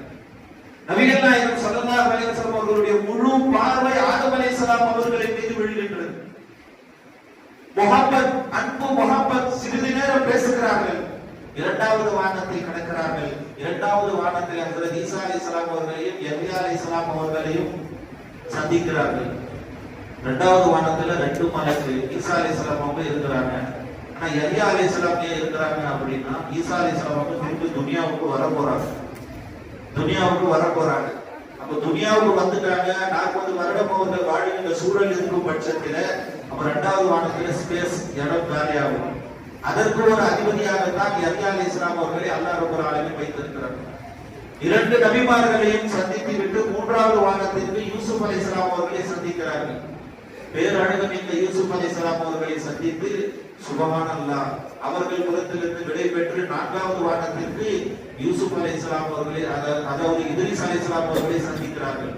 நபிகள் நாயகம் ஸல்லல்லாஹு அலைஹி வஸல்லம் அவர்களுடைய முழு பார்வை ஆதம் அலைஹிஸ்ஸலாம் அவர்களின் மீது விழுகின்றது. முஹப்பத், அன்பு முஹப்பத். சிறிது நேரம் பேசுகிறார்கள். இரண்டாவது வானத்தை கடக்கிறார்கள். இரண்டாவது வானத்தில் ஹஜ்ரத் ஈசா அலைஹிஸ்ஸலாம் அவர்களையும் யஹ்யா அலைஹிஸ்ஸலாம் அவர்களையும் சந்திக்கிறார்கள். இரண்டாவது வானத்துல ரெண்டு மலக்கு ஈசா அலைஹிஸ்ஸலாம் அவங்க இருக்கிறாங்க. ஆனா யஹ்யா அலைஹிஸ்ஸலாம் ஏன் இருக்கிறாங்க அப்படின்னா, ஈசா அலைஹிஸ்ஸலாம் அவங்க திருப்பி துனியாவுக்கு வர போறாங்க. அப்ப துனியாவுக்கு வந்துட்டாங்க. 40 வருடம் அவர்கள் வாழ்கின்ற சூழல் இருக்கும் பட்சத்துல அப்ப இரண்டாவது வானத்துல ஸ்பேஸ், இடம் காலியாகும். அதற்கு ஒரு அதிபதியாகத்தான் யஹ்யா அலைஹிஸ்ஸலாம் அவர்களை அல்லாஹ் ரப்பல் ஆலமீன் வைத்திருக்கிறார். இரண்டு நபிமார்களையும் சந்தித்து விட்டு மூன்றாவது வானத்திற்கு யூசுப் அலைஹிஸ்ஸலாம் அவர்களை சந்திக்கிறார்கள். பேரழகு மிக்க யூசுப் அலைஹிஸ்ஸலாம் அவர்களை சந்தித்து சுப்ஹானல்லாஹ் அவர்கள் புறத்திலிருந்து விடை பெற்று நான்காவது வானத்திற்கு யூசுப் அலைஹிஸ்ஸலாம் அவர்களை, அதாவது இத்ரீஸ் அலைஹிஸ்ஸலாம் அவர்களை சந்திக்கிறார்கள்.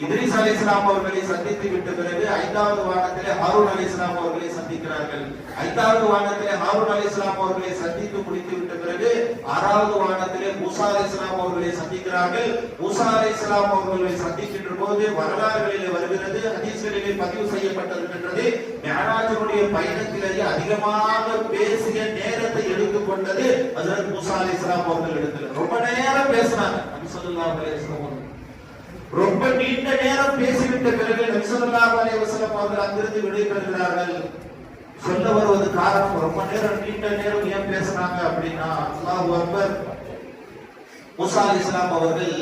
இத்ரீஸ் அலைஹிஸ்ஸலாம் அவர்களை சந்தித்து விட்ட பிறகு ஐந்தாவது வானத்திலே ஹாரூன் அலைஹிஸ்ஸலாம் அவர்களை சந்திக்கிறார்கள். ஐந்தாவது வானத்திலே ஹாரூன் அலைஹிஸ்ஸலாம் அவர்களை சந்தித்து முடித்து விட்ட பிறகு 6வது வானத்திலே மூசா அலைஹிஸ்ஸலாம் அவர்களை சந்திக்கிறார்கள். மூசா அலைஹிஸ்ஸலாம் அவர்களை சந்திக்கின்ற போது வரலாறுகளிலே வருகிறது, ஹதீஸ்களிலே பதிவு செய்யப்பட்டிருக்கின்றது, மிஅராஜுடைய பயணத்திலேயே அதிகமாக பேசிய நேரத்தை எடுத்துக்கொண்டது ஹஜ்ரத் மூசா அலைஹிஸ்ஸலாம் அவர்கள் இடத்துல. ரொம்ப நேரம் பேசினாங்க நபி ஸல்லல்லாஹு அலைஹி வஸல்லம். ரொம்ப நீண்ட நேரம் பேசிவிட்ட பிறகு நபி ஸல்லல்லாஹு அலைஹி வஸல்லம் அவர்கள் அங்கிருந்து விடைபெறுகிறார்கள். சொல்ல வருவது காரணம், ரொம்ப நேரம் நீண்ட நேரம் ஏன் பேசினாங்க அப்படின்னா, அல்லாஹு அக்பர், மூசா அலைஹிஸ்ஸலாம் அவர்கள்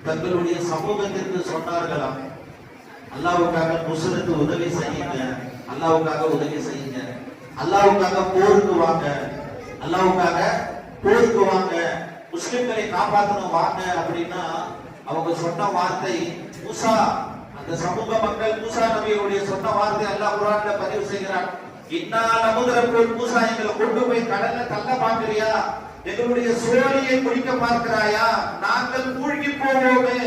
தங்களுடைய சமூகத்திற்கு சொன்னார்களாம், அல்லாஹ்வுக்காக நுஸ்ரத்து உதவி செய்யுங்க, அல்லாஹ்வுக்காக உதவி செய்யுங்க, அல்லாஹ்வுக்காக போருக்கு வாங்க, அல்லாஹ்வுக்காக போருக்கு வாங்க, முஸ்லிம்களை காப்பாற்றணும் வாங்க அப்படின்னா அவங்க சொன்ன வார்த்தை மூசா, அந்த சமூக மக்கள் மூசா நபியுடைய சொன்ன வார்த்தை அல்லாஹ் குர்ஆன்ல பதிவு செய்கிறான். இன்னா நமுதரக்குல் மூசா, எங்களை கொண்டு போய் கடல்ல தள்ள பார்க்கறியா, எங்களுடைய சோழியை குடிக்க பார்க்கிறாயா, நாங்கள் மூழ்கி போவோமே.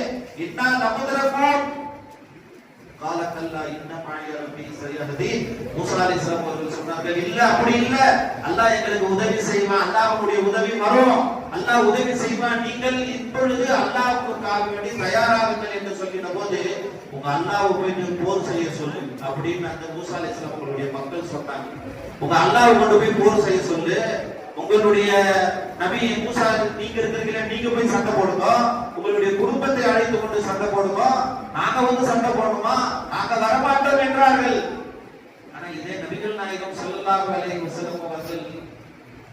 இன்னா நமுதரக்குல் காலக்கல்லா இன்ன மாய ரப்பி சயஹதி. மூசா அலைஹிஸ்ஸலாம் அவர்கள் சொன்னார்கள், இல்ல அப்படி இல்ல, அல்லாஹ் எங்களுக்கு உதவி செய்வான், அல்லாஹ்வுடைய உதவி வரும், அல்லாஹ் உதவி செய்வான், நீங்கள் இப்பொழுது அல்லாஹ்வுக்காக வேண்டி தயாராகுங்கள் என்று சொல்லின போது உங்க அல்லாஹ்வை போய் போர் செய்ய சொல்லு அப்படின்னு அந்த மூசா அலைஹிஸ்ஸலாம் அவர்களுடைய மக்கள் சொன்னாங்க. உங்க அல்லாஹ்வை கொண்டு போய் போர் செய்ய சொல்லு, உங்களுடைய நபி மூசா நீங்க இருக்கிறீங்களா, நீங்க போய் சண்டை போடுங்க, உங்களுடைய குடும்பத்தை அழைத்து கொண்டு சண்டை போடுங்க, நாங்க வந்து சண்டை போடணுமா, நாங்க வரமாட்டோம் என்றார்கள். ஆனா இதே நபிகள் நாயகம் ஸல்லல்லாஹு அலைஹி வஸல்லம் அவர்கள்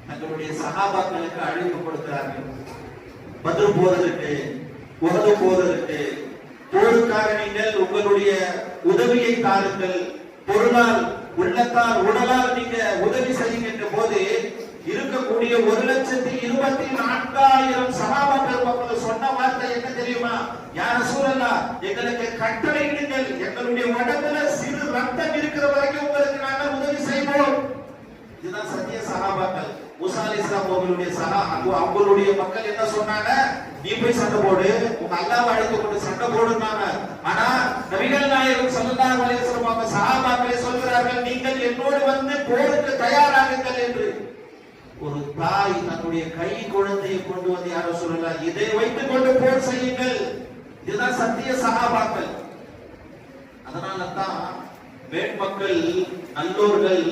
தங்களுடைய சஹாபாக்களுக்கு அழைப்பு கொடுக்கிறார்கள். பத்ர் போறதுக்கு, உஹது போறதுக்கு, போருக்காக நீங்கள் உங்களுடைய உதவியை தாருங்கள், பொருளால், உள்ளத்தால், உடலால் நீங்க உதவி செய்யுகின்ற போது இருக்கக்கூடிய 1,24,000 சஹாபா பெருமக்கள் சொன்ன வார்த்தை என்ன தெரியுமா? யா ரசூலல்லாஹ், எங்களுக்கு கட்டளையிடுங்கள், எங்களுடைய உடம்புல சிறு ரத்தம் இருக்கிற வரைக்கும் உங்களுக்கு நாங்கள் உதவி செய்வோம். இதுதான் சத்திய சஹாபாக்கள். மூசா அலைஹிஸ்ஸலாம் அவர்களுடைய அவங்களுடைய மக்கள் என்ன சொன்னாங்க? நீ போய் சண்டை போடு, உங்க அல்லாஹ்வை அழைத்து கொண்டு சண்டை போடுனாங்க. ஆனா நபிகள் நாயகம் ஸல்லல்லாஹு அலைஹி வஸல்லம் அவங்க சஹாபாக்களை சொல்கிறார்கள், நீங்கள் என்னோடு வந்து போருக்கு தயாராகுங்கள் என்று. ஒரு தாய் தன்னுடைய கை குழந்தையை கொண்டு வந்து யாரோ சொல்லலாம், இதை வைத்துக் கொண்டு போர் செய்யுங்கள். இதுதான் சத்திய சஹாபாக்கள். அதனால தான் வேட்மக்கள், நல்லோர்கள்,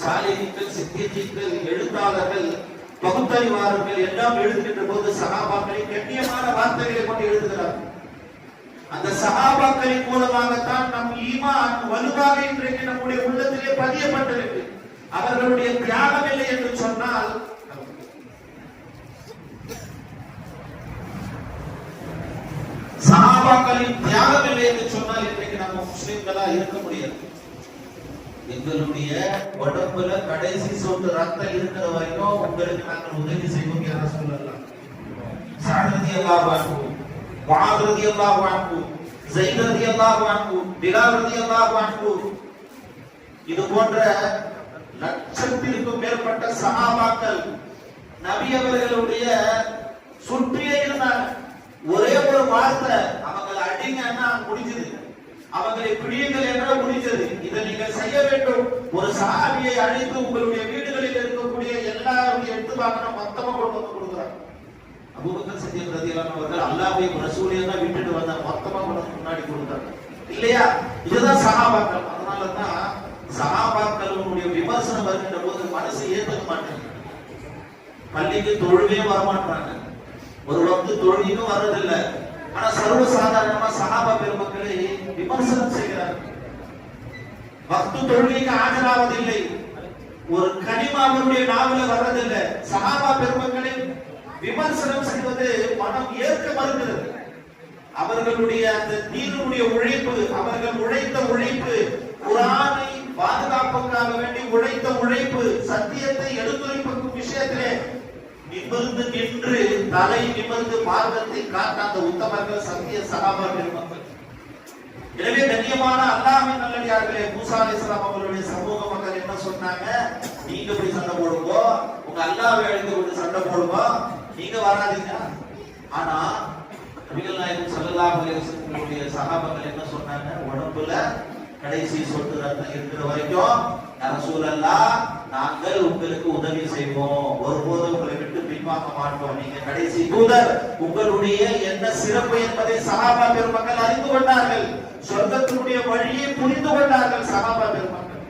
சாலிஹீன்கள், சித்தியீன்கள், எழுத்தாளர்கள், பகுத்தறிவாளர்கள் எல்லாம் எழுதுகின்ற போது சஹாபாக்களை கண்ணியமான வார்த்தைகளை கொண்டு எழுதுகிறார்கள். அந்த சஹாபாக்களின் மூலமாகத்தான் நம் ஈமான் வலுவாக இன்றைக்கு நம்முடைய உள்ளத்திலே பதியப்பட்டிருக்கு. அவர்களுடைய தியாகம் இல்லை என்று சொன்னால், சஹாபாக்களின் தியாகம் இல்லை என்று சொன்னால் இன்றைக்கு நம்ம முஸ்லிம்களா இருக்க முடியாது. எங்களுடைய உடம்புல கடைசி சொட்டு ரத்தம் இருக்கிற வரைக்கும் உங்களுக்கு நாங்கள் உதவி செய்வோம் யார சொல்லலாம். சஅத் ரலியல்லாஹு அன்ஹு, முஆத் ரலியல்லாஹு அன்ஹு, ஸைத் ரலியல்லாஹு அன்ஹு, பிலால் ரலியல்லாஹு அன்ஹு, இது போன்ற லட்சத்திற்கும் மேற்பட்ட சஹாபாக்கள் நபி அவர்களுடைய சுற்றியே இருந்தாங்க. ஒரே ஒரு வார்த்தை, அவங்களை அடிங்கன்னா முடிஞ்சது, அவங்களை பிடியுங்கள் என்றால் முடிஞ்சது. இதை நீங்கள் செய்ய வேண்டும். ஒரு சஹாபியை அழைத்து உங்களுடைய வீடுகளில் இருக்கக்கூடிய எல்லாருடைய எடுத்து பார்க்கணும், மொத்தமா கொண்டு வந்து கொடுக்குறாங்க. அபூபக்கர் சித்திக் ரலியல்லாஹு அன்ஹு அவர்கள் அல்லாஹ்வையும் ரசூலையும் தான் விட்டுட்டு வந்த மொத்தமா கொண்டு வந்து முன்னாடி கொடுத்தாங்க இல்லையா? இதுதான் சஹாபாக்கள். அதனால தான் சஹாபாக்களுடைய விமர்சனம் வருகின்ற போது மனசு ஏற்றுக்க மாட்டாங்க. பள்ளிக்கு தொழுவே வரமாட்டாங்க, ஒரு வக்து தொழுகையும் வர்றதில்லை. ஆனா சர்வ சாதாரணமா சஹாபா பெருமக்களை விமர்சனம் செய்கிறார்கள். வக்து தொழுகைக்கு ஆஜராவதில்லை, ஒரு கனிமா அவருடைய நாவல வர்றதில்லை. சஹாபா பெருமக்களை விமர்சனம் செய்வது மனம் ஏற்க மறுக்கிறது. அவர்களுடைய அந்த தீனுடைய உழைப்பு, அவர்கள் உழைத்த உழைப்பு, குர்ஆனை பாதுகாப்புக்காக வேண்டி உழைத்த உழைப்பு, சத்தியத்தை எடுத்துரைக்கும் விஷயத்திலே நிமிர்ந்து நின்று தலை நிமிர்ந்து மார்க்கத்தை காட்ட அந்த உத்தமர்கள் சத்திய சஹாபா பெருமக்கள். எனவே கண்ணியமான அல்லாஹ்வின் நல்லடியார்களே, மூசா அலைஹிஸ்ஸலாம் அவர்களுடைய சமூக மக்கள் என்ன சொன்னாங்க? நீங்க போய் சண்டை போடுங்க, உங்க அல்லாஹ்வை அழைத்து கொண்டு சண்டை போடுங்க, நீங்க வராதீங்க. ஆனா நபிகள் நாயகம் ஸல்லல்லாஹு அலைஹி வஸல்லம் சஹாபாக்கள் என்ன சொன்னாங்க? உடம்புல கடைசி சொட்டு ரத்தம் இருக்கிற வரைக்கும் யா ரசூலல்லாஹ், நாங்கள் உங்களுக்கு உதவி செய்வோம், ஒருபோதும் உங்களை விட்டு பின்வாங்க மாட்டோம், நீங்க கடைசி தூதர், உங்களுடைய என்ன சிறப்பு என்பதை சஹாபா பெருமக்கள் அறிந்து கொண்டார்கள். சொர்க்கத்தினுடைய வழியை புரிந்து கொண்டார்கள் சஹாபா பெருமக்கள்.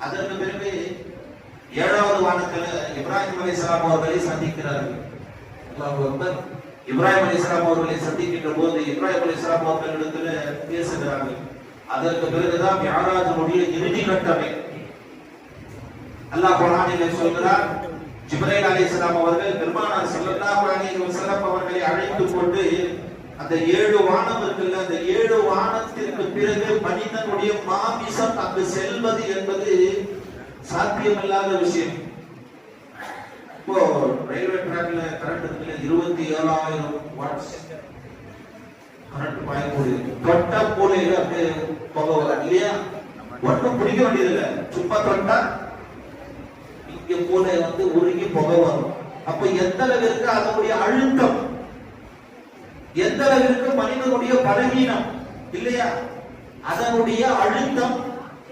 அதற்கு பிறகு 7வது வானத்துல இப்ராஹிம் அலைஹிஸ்ஸலாம் அவர்களை சந்திக்கிறார்கள். அல்லாஹு அக்பர். இப்ராஹிம் அலைஹிஸ்ஸலாம் அவர்களை சந்திக்கின்ற போது இப்ராஹிம் அலைஹிஸ்ஸலாம் அவர்களிடத்துல பேசுகிறார்கள். அதற்கு பிறகுதான் மிஅராஜுடைய இறுதி கட்டமே. அல்லாஹ் குர்ஆனிலே சொல்கிறார், ஜிப்ரீல் அலைஹிஸ்ஸலாம் அவர்கள் பெருமானார் ஸல்லல்லாஹு அலைஹி வஸல்லம் அவர்களை அழைத்துக் கொண்டு அந்த 7 வானம் இருக்குல்ல, அந்த 7 வானத்திற்கு பிறகு மனிதனுடைய மாமிசம் அங்கு செல்வது என்பது சாத்தியமில்லாத விஷயம். இப்போ ரயில்வே ட்ராக்ல கரண்ட் இருக்குல்ல, 27,000 வாட்ஸ் கரண்ட் பாயக்கூடிய தொட்ட மூலையில அப்படியே புகை வர இல்லையா? ஒன்றும் பிடிக்க வேண்டியதில்லை, சும்மா தொட்டா இங்க மூளை உருகி புகை வரும். அப்ப எந்த அளவிற்கு அதனுடைய அழுத்தம், எந்த அளவிற்கு மனிதனுடைய பலவீனம் இல்லையா? அதனுடைய அழுத்தம்,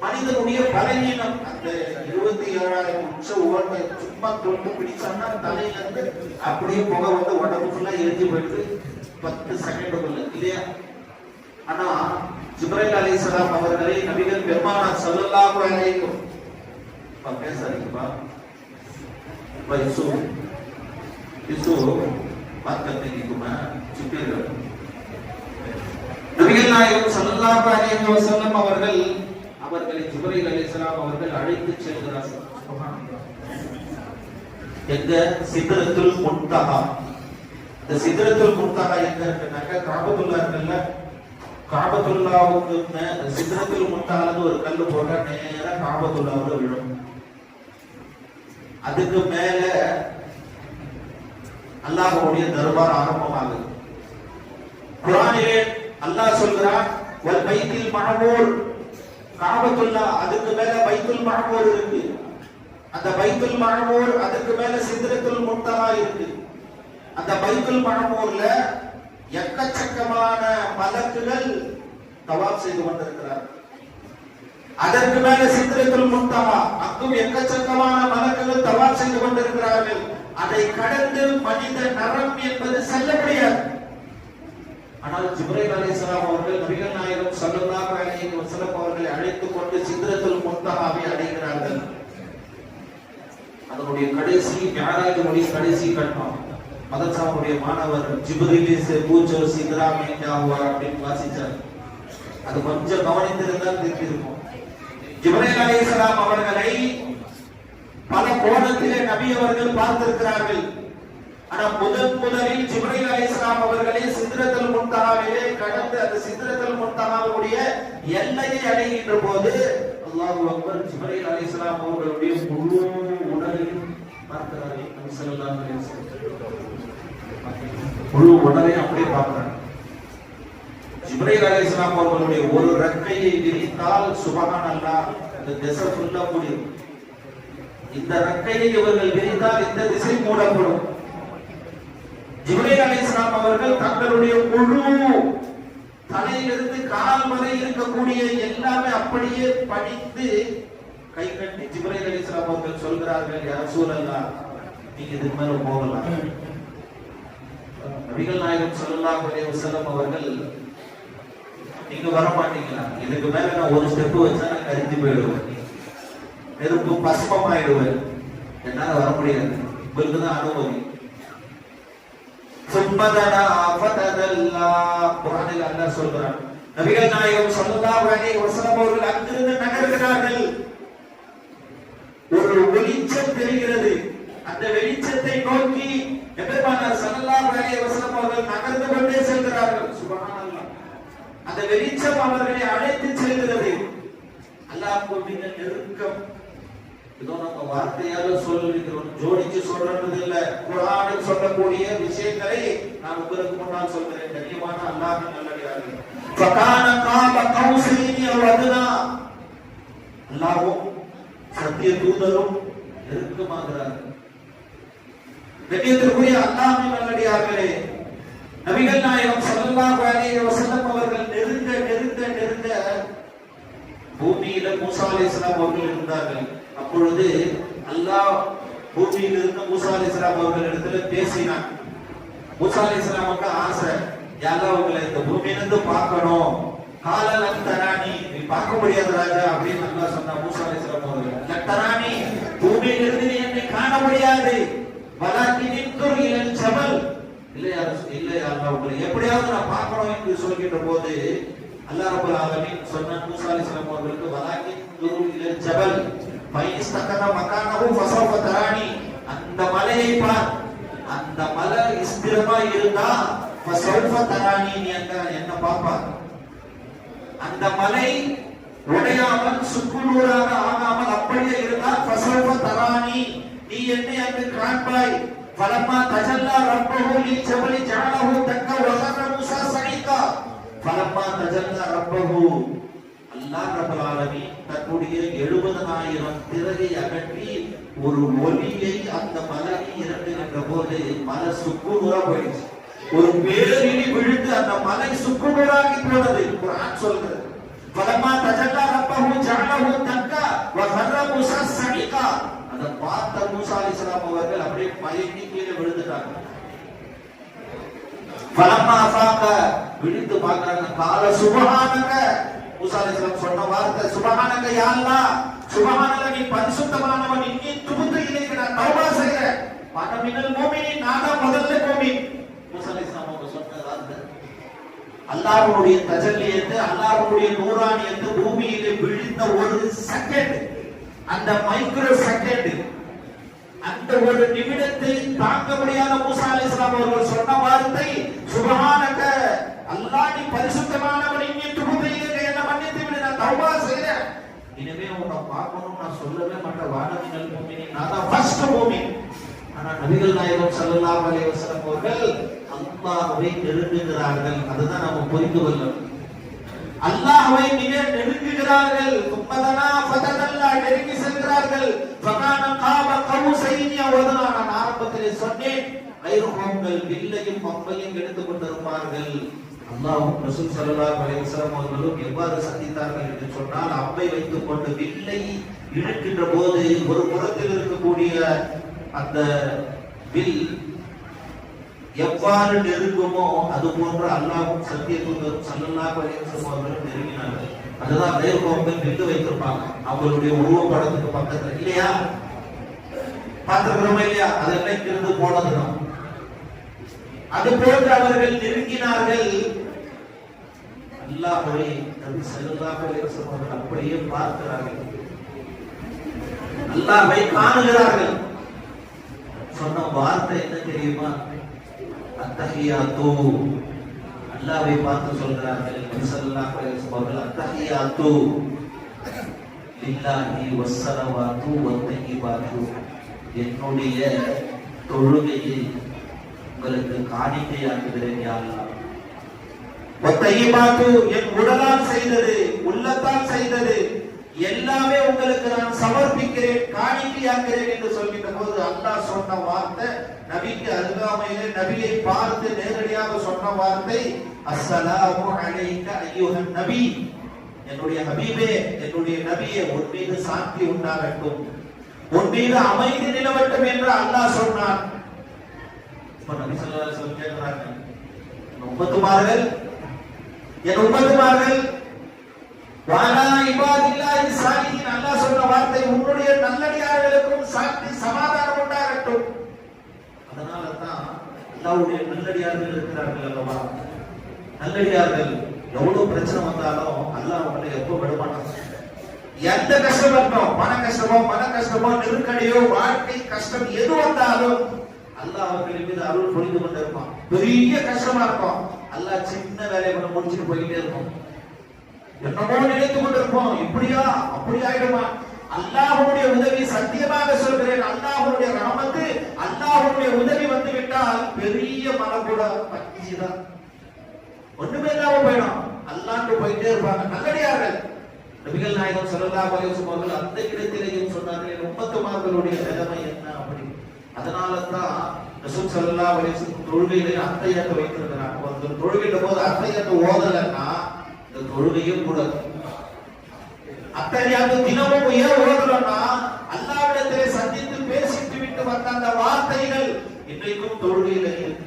மனிதனுடைய பலவீனம். அந்த 27,000 சும்மா தொட்டு பிடிச்சோம்னா தலையில இருந்து அப்படியே புகை உடம்பு ஃபுல்லா எரிஞ்சு போயிட்டு 10 செகண்டுக்குள்ள இல்லையா? ஆனா ஜிப்ரீல் அலைஹிஸ்ஸலாம் அவர்களை நபிகள் பெருமானார் ஸல்லல்லாஹு அலைஹி வஸல்லம் பேசாதீங்கப்பா, இசு பார்க்கறதுக்குமா சுத்திர்கள். நபிகள் நாயகம் ஸல்லல்லாஹு அலைஹி வஸல்லம் அவர்களை ஜிப்ரீல் அலைஹிஸ்ஸலாம் அவர்கள் அழைத்து செல்கிறார்கள். எங்க? சித்ரத்துல் முன்தஹா. இந்த சித்ரத்துல் முன்தஹா எங்க இருக்குன்னாக்க காபத்துல்லா இருக்குல்ல, காபத்துல்லாவுக்கு சித்ரத்துல் முன்தஹால ஒரு கல்லு போட்டா நேரா காபத்துல்லாவுல விழும். அதுக்கு மேல அல்லாஹ்வுடைய தர்பார் ஆரம்பமாகுது. குர்ஆனிலே அல்லாஹ் சொல்கிறான், வல் பைத்துல் மஅமூர். காபத்துல்லா, அதுக்கு மேல பைத்துல் மஅமூர் இருக்கு. அந்த பைத்துல் மஅமூர், அதுக்கு மேல சித்ரத்துல் முன்தஹா இருக்கு. அந்த பைத்துல் மஅமூர்ல எக்கச்சக்கமான மலக்குகள் தவாப் செய்து கொண்டிருக்கிறார். அதற்கு மேல சித்ரத்துல் முன்தஹா, அங்கும் எக்கச்சக்கமான மலக்குகள் தவாப் செய்து கொண்டிருக்கிறார்கள். அதை கடந்து மனித நரம் என்பது செல்ல முடியாது. ஆனால் ஜிப்ரீல் அலைஹிஸ்ஸலாம் அவர்கள் நபிகள் நாயகம் ஸல்லல்லாஹு அலைஹி வஸல்லம் அவர்களை அழைத்துக் கொண்டு சித்ரத்துல் முன்தஹாவை அடைகிறார்கள். அதனுடைய கடைசி மிஅராஜுடைய கடைசி கட்டம். மதரசாவுடைய மாணவர் ஜிப்ரீல் से पूछो सिदरा में क्या हुआ அப்படின்னு வாசிச்சார். அது கொஞ்சம் கவனித்திருந்தால் தெரிஞ்சிருக்கும். ஜிப்ரீல் அலைஹிஸ்ஸலாம் அவர்களை பல கோணத்திலே நபி அவர்கள் பார்த்திருக்கிறார்கள். ஆனா முதலில் ஜிப்ரீல் அலைஹிஸ்ஸலாம் அவர்களை சித்ரத்துல் முன்தஹாவிலே கடந்து அந்த சித்ரத்துல் முன்தஹாவுடைய எல்லையை அடைகின்ற போது அல்லாஹு அக்பர், ஜிப்ரீல் அலைஹிஸ்ஸலாம் அவர்களுடைய முழு உடலையும் பார்க்கிறார்கள். நபி ஸல்லல்லாஹு அலைஹி வஸல்லம் முழு உடலையும் அப்படியே பார்க்கிறாங்க. ஜிப்ரீல் அலைஹிஸ்ஸலாம் அவர்களுடைய ஒரு ரெக்கையை விரித்தால் சுப்ஹானல்லாஹ் அந்த திசை ஃபுல்லா மூடிடும். இந்த ரெக்கையை இவர்கள் விரித்தால் இந்த திசை மூடப்படும். ஜிப்ரீல் அலைஹிஸ்ஸலாம் அவர்கள் தங்களுடைய முழு தலையிலிருந்து கால் வரை இருக்கக்கூடிய எல்லாமே அப்படியே படித்து கை கட்டி ஜிப்ரீல் அலைஹிஸ்ஸலாம் அவர்கள் சொல்கிறார்கள், யா ரசூலல்லாஹ், நீங்க இதுக்கு மேல போகலாம். நபிகள் நாயகம் ஸல்லல்லாஹு அலைஹி வஸல்லம் அவர்கள், நீங்க வர மாட்டீங்களா? இதுக்கு மேல நான் ஒரு ஸ்டெப் வச்சா நான் கரிஞ்சு போயிடுவேன், நெருப்பு பஸ்மமாயிடுவேன், என்னால வர முடியாது, உங்களுக்கு தான் அனுமதி. சும்மதனா ஃபததல்லா, குர்ஆனில் அல்லாஹ் சொல்றான், நபிகள் நாயகம் ஸல்லல்லாஹு அலைஹி வஸல்லம் அவர்கள் அங்கிருந்து நகர்கிறார்கள். ஒரு வெளிச்சம் தெரிகிறது. அந்த வெளிச்சத்தை நோக்கி பெருமானார் ஸல்லல்லாஹு அலைஹி வஸல்லம் அவர்கள் நகர்ந்து கொண்டே செல்கிறார்கள். சுப்ஹானல்லாஹ். அந்த வெளிச்சம் அவர்களை அழைத்து செல்கிறது. அல்லாஹ்வுக்கு மிக நெருக்கம். இதோ நம்ம வார்த்தையால சொல்லிக்கிறோம், ஜோடிச்சு சொல்றது இல்ல. குர்ஆனில் சொல்லக்கூடிய விஷயங்களை நான் உங்களுக்கு முன்னால் சொல்கிறேன். கண்ணியமான அல்லாஹ்வின் நல்லடியார்களே, ஃபகான காப கௌஸைனி அவ் அத்னா. அல்லாஹ்வும் சத்திய தூதரும் நெருக்கமாகிறார்கள். கண்ணியத்திற்குரிய அல்லாஹ்வின் நல்லடியார்களே, நபிகள் நாயகம் ஸல்லல்லாஹு அலைஹி வஸல்லம் அவர்கள் நெருங்க நெருங்க நெருங்க பூமியில மூசா அலைஹிஸ்ஸலாம் அவர்கள் இருந்தார்கள். அப்பொழுது அல்லாஹ் பூமியில் இருந்த மூசா அலைஹிஸ்ஸலாம் அவர்கள் இடத்துல பேசினார். மூசா அலைஹிஸ்ஸலாமுக்கு ஆசை, யாரா உங்களை இந்த பூமியிலிருந்து பார்க்கணும். காலலம் தராணி, நீ பார்க்க முடியாது ராஜா அப்படின்னு அல்லாஹ் சொன்னா மூசா அலைஹிஸ்ஸலாம் அவர்கள், தராணி பூமியிலிருந்து நீ என்னை காண முடியாது, வலாக்கின் துர்இலல் ஜபல், இல்லையா இல்லையா அல்லாஹ் உங்களை எப்படியாவது நான் பார்க்கணும் என்று சொல்கின்ற போது அல்லாஹ் ரப்பல் ஆலமீன் சொன்னான் மூசா அலைஹிஸ்ஸலாம் அவர்களுக்கு, வலாக்கின் துர்இலல் ஜபல் ஃபைஸ்தகன மகானஹு ஃபஸௌஃப தரானி, அந்த மலையை பார், அந்த மலை ஸ்திரமா இருந்தா ஃபஸௌஃப தரானி, நீ என்ன பாப்பார். அந்த மலை உடையாமல் சுக்குநூறாக ஆகாமல் அப்படியே இருந்தால் ஃபஸௌஃப தரானி, நீ என்னை அங்கு காண்பாய். ஃபலம்மா தஜல்லா ரப்பஹு லிஜபலி ஜஅலஹு தக்க வஸர மூஸா ஸஈகா, ஃபலம்மா தஜல்லா ரப்பஹு, அல்லாஹ் ரப்பல் ஆலமீன் தன்னுடைய 70,000 திரையை அகற்றி ஒரு ஒளியை அந்த மலையை இறங்குகின்ற போது மலை சுக்குநூறா போயிடுச்சு. ஒரு பேரிடி விழுந்து அந்த மலை சுக்குநூறாகி போனது குர்ஆன் சொல்கிறது. ஃபலம்மா தஜல்லா ரப்பஹு ஜஅலஹு தக்க வஸர மூஸா ஸஈகா, அந்த பார்த்த மூசா அலைஹிஸ்ஸலாம் அவர்கள் அப்படியே மயங்கி கீழே விழுந்துட்டாங்க. ஃபலம்மா அஃபாக, விழித்து பார்க்கறாங்க. கால சுப்ஹானக, மூசா அலைஹிஸ்ஸலாம் சொன்ன வார்த்தை சுப்ஹானக யா அல்லாஹ், சுப்ஹானல்லாஹ் நீ பரிசுத்தமானவன், இன்னி துபுத்து இலைக, நான் தௌபா செய்றேன், வஅன மினல் முஃமினீன், நான் தான் முதல்ல முஃமின். மூசா அலைஹிஸ்ஸலாம் அவங்க சொன்ன வார்த்தை அல்லாஹ்வுடைய தஜல்லியத்து, அல்லாஹ்வுடைய நூரானியத்து பூமியிலே விழுந்த ஒரு செகண்ட், அந்த மைக்ரோ செகண்ட், அந்த ஒரு நிமிடத்தை தாங்க முடியாத மூசா அலைஹிஸ்ஸலாம் அவர்கள் சொன்ன வார்த்தை சுப்ஹானக, அல்லாஹ் நீ பரிசுத்தமானவன், இன்னி துபுத்து இலைக, என்ன மன்னித்து விடு, நான் தௌபா செய்றேன், இனிமே உன்னை பார்க்கணும் நான் சொல்லவே மாட்டேன், வஅன மினல் முஃமினீன், நான் தான் ஃபர்ஸ்ட் முஃமின். ஆனா நபிகள் நாயகம் ஸல்லல்லாஹு அலைஹி வஸல்லம் அவர்கள் அல்லாஹ்வை நெருங்குகிறார்கள். அதுதான் நாம புரிந்து கொள்ளணும். அல்லாஹ்வை மிக நெருங்குகிறார்கள். தும்மதனா ஃபதல்லா, நெருங்கி செல்கிறார்கள். ஃபகான காப கௌஸைனி அவதனா, நான் ஆரம்பத்திலே சொன்னேன், ஐரோப்பாக்கள் வில்லையும் அம்பையும் எடுத்துக் கொண்டிருப்பார்கள். அல்லாஹ்வும் ரசூல் ஸல்லல்லாஹு அலைஹி வஸல்லம் அவர்களும் எவ்வாறு சந்தித்தார்கள் என்று சொன்னால், அம்பை வைத்துக் கொண்டு வில்லை இழுக்கின்ற போது ஒரு புறத்தில் இருக்கக்கூடிய அந்த வில் எவ்வாறு நெருங்குமோ அது போன்ற அல்லாஹ்வும் சத்திய தூதரும் ஸல்லல்லாஹு அலைஹி வஸல்லம் அவர்களும் நெருங்கினார்கள். அதுதான் ஐரோப்பாக்கள் வில்லு வைத்திருப்பாங்க அவங்களுடைய உருவப்படத்துக்கு பக்கத்துல, இல்லையா? பார்த்திருக்கிறோமா இல்லையா? அதெல்லாம் இங்கிருந்து போனதுதான். அது போன்று அவர்கள் நெருங்கினார்கள். அல்லாஹ்வை நபி ஸல்லல்லாஹு அலைஹி வஸல்லம் அவர்கள் அப்படியே பார்க்கிறார்கள், அல்லாஹ்வை காணுகிறார்கள். சொன்ன வார்த்தை என்ன தெரியுமா? அத்தஹியாத்து, அல்லாஹ்வை பார்த்து சொல்கிறார்கள் நபி ஸல்லல்லாஹு அலைஹி வஸல்லம் அவர்கள், அத்தஹியாத்து லில்லாஹி வஸ்ஸலவாத்து வத்தய்யிபாத்து, என்னுடைய தொழுகையை உங்களுக்கு காணிக்கையாக்குகிறேன் யா அல்லாஹ். வத்தய்யிபாத்து, என் உடலால் செய்தது, உள்ளத்தால் செய்தது எல்லாமே உங்களுக்கு நான் சமர்ப்பிக்கிறேன், காணிக்கையாக்குகிறேன் என்று சொல்கின்ற போது அல்லாஹ் சொன்ன வார்த்தை, நபிக்கு அருகாமையிலே நபியை பார்த்து நேரடியாக சொன்ன வார்த்தை, அஸ்ஸலாமு அலைக்க அய்யுஹன் நபி, என்னுடைய ஹபீபே, என்னுடைய நபியே, உன் மீது சாந்தி உண்டாகட்டும், உன் மீது அமைதி நிலவட்டும் என்று அல்லாஹ் சொன்னான். இப்ப நபி ஸல்லல்லாஹு அலைஹி வஸல்லம் கேட்கிறாங்க, என் உம்மத்துமார்கள் வாலா இபாதில்லாஹி சாலிஹீன், அல்லாஹ் சொன்ன வார்த்தை, உன்னுடைய நல்லடியார்களுக்கும் சாந்தி சமாதானம் உண்டாகட்டும். அதனால தான் அல்லாஹ்வுடைய நல்லடியார்கள் இருக்கிறார்கள் அல்லவா, நல்லடியார்கள் எவ்வளவு பிரச்சனை வந்தாலும் அல்லாஹ் அவங்களை எப்போ விடமாட்டான். எந்த கஷ்டம் வரணும், பண கஷ்டமோ மன கஷ்டமோ நெருக்கடியோ வாழ்க்கை கஷ்டம் எது வந்தாலும் அல்லாஹ் அவர்களின் மீது அருள் பொழிந்து கொண்டிருப்பான். பெரிய கஷ்டமா இருக்கும், அல்லாஹ் சின்ன வேலையை பண்ண முடிச்சுட்டு போயிட்டே இருக்கும். என்னமோ நினைத்துக் கொண்டிருப்போம், இப்படியா அப்படி ஆயிடுமா. அல்லாஹ்வுடைய உதவி, சத்தியமாக சொல்கிறேன், அல்லாஹ்வுடைய ரஹமத்து, அல்லாஹ்வுடைய உதவி வந்து விட்டால் பெரிய மனம் கூட பச்சிதான், ஒண்ணுமே இல்லாம போயிடும். அல்லாஹ்க்கு போயிட்டே இருப்பாங்க நல்லடியார்கள். நபிகள் நாயகம் ஸல்லல்லாஹு அலைஹி வஸல்லம் அவர்கள் அந்த இடத்திலேயும் சொன்னார்கள், என் உம்மத்துமார்களுடைய நிலைமை என்ன அப்படி. அதனால தான் ரசூல் ஸல்லல்லாஹு அலைஹி வஸல்லம் தொழுகையிலே அத்தையத்தை வைத்திருக்கிறாங்க. ஒரு தொழுகையில போது அத்தையத்தை ஓதலைன்னா இந்த தொழுகையும் கூட அத்தகையாவது தினமும் ஏன் ஓதுறோம்னா, அல்லாஹ்விடத்திலே சந்தித்து பேசிட்டு விட்ட சொல்லப்பட்டு வந்த அந்த வார்த்தைகள் இன்றைக்கும் தொழுகையில இருக்கு.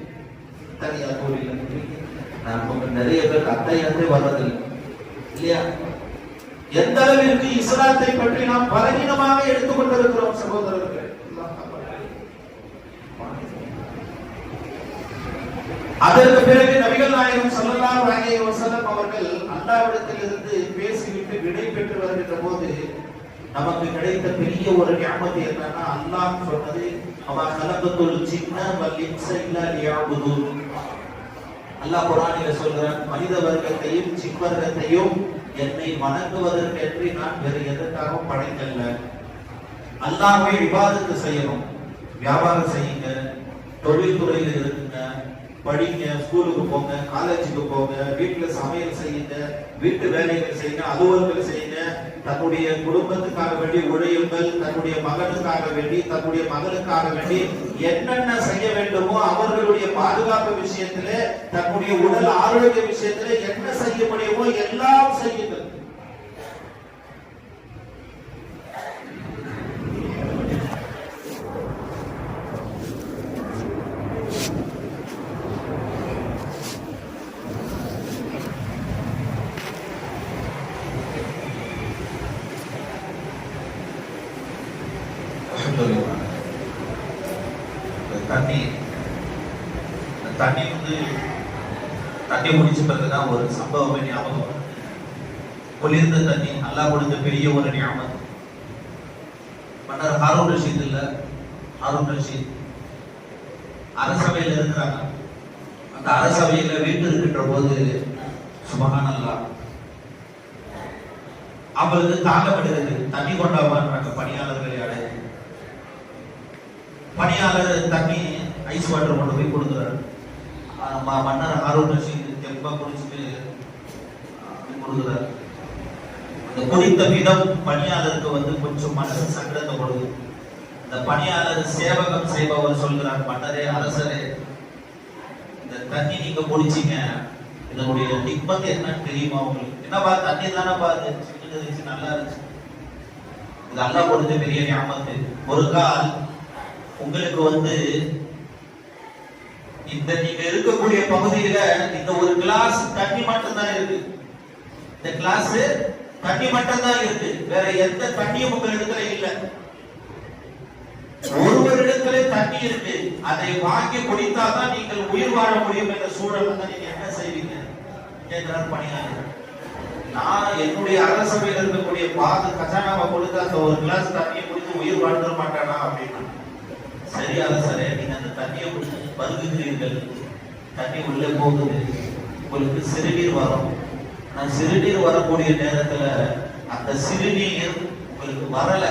தனியா தொழில நான் நிறைய பேர் அத்தையாந்தே வர்றதில்லை இல்லையா? எந்த அளவிற்கு இஸ்லாத்தை பற்றி நாம் பலகீனமாக எடுத்துக்கொண்டிருக்கிறோம் சகோதரர்கள். அதற்கு பிறகு நபிகள் நாயகம் ஸல்லல்லாஹு அலைஹி வஸல்லம் அவர்கள் அல்லாஹ்விடத்திலிருந்து பேசிவிட்டு விடை பெற்று வருகின்ற போது நமக்கு கிடைத்த பெரிய ஒரு நியமத் என்னன்னா, அல்லாஹ் சொன்னது வமா கலகத்துல் ஜின்ன வல் இன்ஸ இல்லா லியஅபுதூன். அல்லாஹ் குர்ஆனிலே சொல்றான், மனித வர்க்கத்தையும் ஜின் வர்க்கத்தையும் என்னை வணங்குவதற்கென்று நான் வேறு எதற்காகவும் படைக்கல. அல்லாஹ்வை இபாதத் செய்யணும். வியாபாரம் செய்யுங்க, தொழில்துறையில் இருக்குங்க, படிங்க, ஸ்கூலுக்கு போங்க, காலேஜுக்கு போங்க, வீட்டுல சமையல் செய்யுங்க, வீட்டு வேலைகள் செய்யுங்க, அலுவல்கள் செய்யுங்க, தன்னுடைய குடும்பத்துக்காக வேண்டி உழையுங்கள், தன்னுடைய மகனுக்காக வேண்டி, தன்னுடைய மகளுக்காக வேண்டி என்னென்ன செய்ய வேண்டுமோ அவர்களுடைய பாதுகாப்பு விஷயத்திலே, தன்னுடைய உடல் ஆரோக்கிய விஷயத்திலே என்ன செய்ய முடியுமோ எல்லாம் செய்யுங்கள். தண்ணி முடிச்ச பிறகுதான் ஒரு சம்பவமே ஞாபகம். குளிர்ந்த தண்ணி அல்லாஹ் கொடுத்த பெரிய ஒரு ஞாபகம். மன்னர் ஹாரூன் ரஷீத் இல்ல, ஹாரூன் ரஷீத் அரசவையில் இருக்கிறாங்க. அந்த அரசவையில வீட்டு இருக்கின்ற போது சுப்ஹானல்லாஹ் அவருக்கு தாங்கப்படுகிறது. தண்ணி கொண்டாடுறாங்க பணியாளர்களை அடைய. பணியாளர் தண்ணி ஐஸ் வாட்டர் கொண்டு போய் கொடுக்குறாரு. மன்னர் ஹாரூன் ரஷீத் தெம்பா குடிச்சுட்டு கொடுக்குறாரு. அந்த குடித்த விதம் பணியாளருக்கு கொஞ்சம் மனசு சங்கடத்தை கொடுக்குது. இந்த பணியாளர் சேவகம் செய்பவர் சொல்கிறார், மன்னரே அரசரே, இந்த தண்ணி நீங்க குடிச்சீங்க, இதனுடைய நிக்மத் என்னன்னு தெரியுமா உங்களுக்கு? என்னப்பா தண்ணி தானே பாரு, இருந்துச்சு, நல்லா இருந்துச்சு. இது அல்லாஹ் கொடுத்த பெரிய நியமத்து. ஒரு கால் உங்களுக்கு இந்த நீங்க இருக்கக்கூடிய பகுதியில இந்த ஒரு கிளாஸ் தண்ணி மட்டும் தான் இருக்கு. இந்த கிளாஸ் தண்ணி மட்டும் தான் இருக்கு. வேற எந்த தண்ணியும் உங்க இடத்துல இல்ல. ஒரு இடத்துல தண்ணி இருக்கு. அதை வாங்கி குடித்தாதான் நீங்கள் உயிர் வாழ முடியும் என்ற சூழல் நீங்க என்ன செய்வீங்க கேட்கிறார் பணியாளர். நான் என்னுடைய அரசவையில் இருக்கக்கூடிய கஜானாவை கொடுத்து அந்த ஒரு கிளாஸ் தண்ணியை குடித்து உயிர் வாழ்ந்துட மாட்டானா அப்படின்னா, சரி அரசரே, நீங்க அந்த தண்ணியை பருகுகிறீர்கள், தண்ணி உள்ளே போகுது, உங்களுக்கு சிறுநீர் வரும். நான் சிறுநீர் வரக்கூடிய நேரத்துல அந்த சிறுநீர் உங்களுக்கு வரல,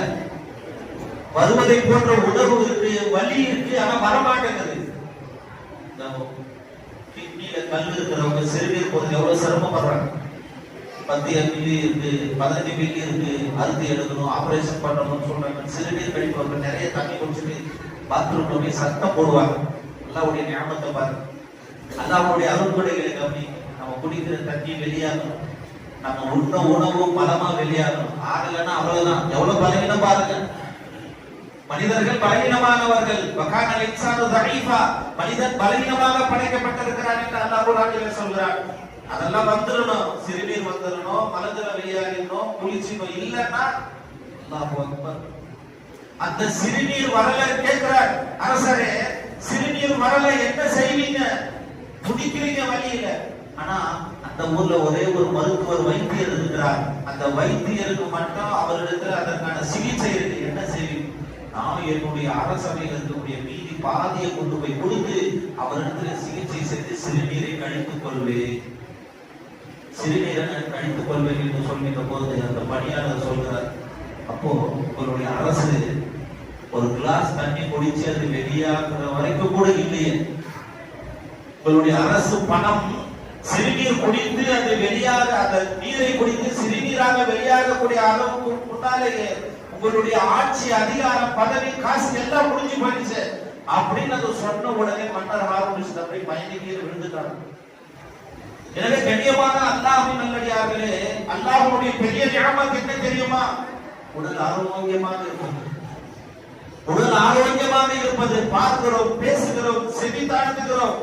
வருவதை போன்ற உணர்வு இருக்கு, வலி இருக்கு, ஆனா வரமாட்டேங்குது. கிட்னியில கல் இருக்கிறவங்க சிறுநீர் போறது எவ்வளவு சிரமப்படுறாங்க. 10 மில்லி இருக்கு, 15 மில்லி இருக்கு, அறுத்து எடுக்கணும், ஆபரேஷன் பண்ணணும்னு சொல்றாங்க. சிறுநீர் கழிப்பவங்க நிறைய தண்ணி குடிச்சுட்டு பாத்ரூம்ல போய் சத்தம் போடுவாங்க. அல்லாஹ்வுடைய நியமத்தை பாருங்க, அல்லாஹ்வுடைய அருள்கொடைகளை கவனி. நம்ம குடிக்கிற தண்ணி வெளியாகணும், நம்ம உண்ண உணவு பலமா வெளியாகணும். ஆகலைன்னா அவ்வளவுதான். எவ்வளவு பலவீனம் பாருங்க. மனிதர்கள் பலவீனமானவர்கள். வகானல் இன்சானு தஈஃபா, மனிதன் பலவீனமாக படைக்கப்பட்டிருக்கிறான் என்று அல்லாஹ் குர்ஆனிலே சொல்கிறார். அதெல்லாம் வந்துடணும், சிறுநீர் வந்துடணும், மலத்துல வெளியாகணும், குளிச்சுக்கணும். இல்லைன்னா அல்லாஹு அக்பர். அந்த சிறுநீர் வரல கேட்கிறார், அரசரே சிறுநீர் வரல என்ன செய்வீங்க? குடிக்கிறீங்க வழியில. ஆனா அந்த ஊர்ல ஒரே ஒரு மருத்துவர் வைத்தியர் இருக்கிறார். அந்த வைத்தியருக்கு மட்டும் அவரிடத்துல அதற்கான சிகிச்சை இருக்கு. என்ன செய்வீங்க? நான் என்னுடைய அரசவையில் இருக்கக்கூடிய மீதி பாதியை கொண்டு போய் கொடுத்து அவரிடத்துல சிகிச்சை செய்து சிறுநீரை கழித்துக் கொள்வேன், சிறுநீரை கழித்துக் கொள்வேன் என்று சொல்கின்ற போது அந்த பணியாளர் சொல்கிறார், அப்போ உங்களுடைய அரசு ஒரு கிளாஸ் தண்ணி குடிச்சு அது வெளியாகிற வரைக்கும் கூட இல்லையே. உங்களுடைய அரசு பணம் சிறுநீர் குடித்து அது வெளியாக, அந்த நீரை குடித்து சிறுநீராக வெளியாகக்கூடிய அளவுக்கு முன்னாலேயே உங்களுடைய ஆட்சி, அதிகாரம், பதவி, காசு எல்லாம் முடிஞ்சு போயிடுச்சு அப்படின்னு அது சொன்ன உடனே மன்னர் ஹாரூன் ரஷீத் அப்படி மயங்கி விழுந்துட்டாங்க. எனவே கண்ணியமான அல்லாஹ்வின் நல்லடியார்களே, அல்லாஹ்வுடைய பெரிய நியமத் என்ன தெரியுமா? உடல் ஆரோக்கியமாக இருக்கும். உடல் ஆரோக்கியமாக இருப்பது. பார்க்கிறோம், பேசுகிறோம், செவி தாழ்த்துகிறோம்,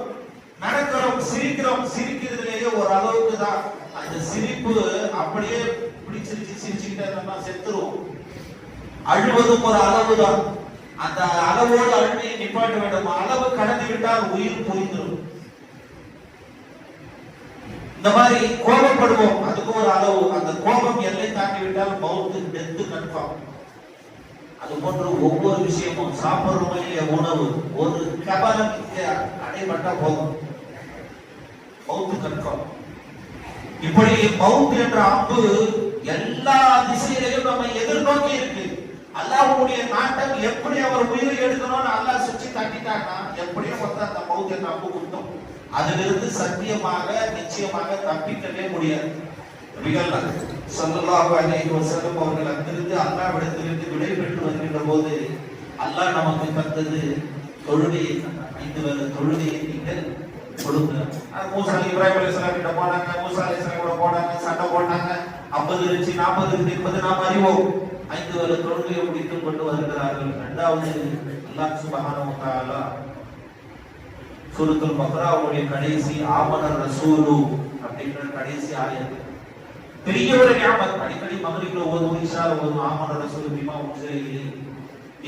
நடக்கிறோம், சிரிக்கிறோம். சிரிக்கிறதுலேயே ஒரு அளவுக்கு தான். அந்த சிரிப்பு அப்படியே சிரிச்சுக்கிட்டே நம்ம செத்துருவோம். அழுவதும் ஒரு அளவு தான். அந்த அளவோடு அழுமையை நிப்பாட்ட வேண்டும். அளவு கடந்து விட்டால் உயிர் புரிந்துடும். இந்த மாதிரி கோபப்படுவோம், அதுக்கு ஒரு அளவு. அந்த கோபம் எல்லை தாண்டி விட்டால் மவுத்து, டெத்து கன்ஃபார்ம். அது போன்று ஒவ்வொரு விஷயமும் சாப்பிடுறோம் இல்லையா, உணவு ஒரு கவனம் அடைபட்டா போதும், மவுத்து கன்ஃபார்ம். இப்படி மவுத் என்ற அம்பு எல்லா திசையிலையும் நம்ம எதிர்நோக்கி இருக்கு. அல்லாஹ்வுடைய நாட்டம் எப்படி அவர் உயிரை எடுக்கணும்னு அல்லாஹ் சுற்றி காட்டிட்டாங்கன்னா எப்படியும் வந்து அந்த மவுத் என்ற அம்பு குத்தும். அதிலிருந்து சத்தியமாக நிச்சயமாக தப்பிக்கவே முடியாது. ஸல்லல்லாஹு அலைஹி வஸல்லம் அவர்கள் அங்கிருந்து அல்லாஹ்விடத்திலிருந்து விடை பெற்று வருகின்ற போது அல்லாஹ் நமக்கு தந்தது தொழுகையை. 5 வேளை தொழுகையை நீங்கள் கொடுங்க. மூசா இப்ராஹிம் அலைஹிஸ்ஸலாம் கிட்ட போனாங்க, மூசா அலைஹிஸ்ஸலாம் கூட போனாங்க, சண்டை போட்டாங்க. 50 இருந்துச்சு, 40 இருந்து என்பது நாம் அறிவோம். 5 வேளை தொழுகையை முடித்துக் கொண்டு வருகிறார்கள். இரண்டாவது அல்லாஹ் சுப்ஹானஹு வ தஆலா சூரத்துல் பக்ராவுடைய கடைசி ஆமனர் ரசூலு அப்படிங்கிற கடைசி ஆயத்து பெரிய ஒரு ஞாபகம். அடிக்கடி மகரிப்ல ஓதுவோம், இஷால ஓதுவோம், ஆமனர் ரசூலு பிமா உன்சில.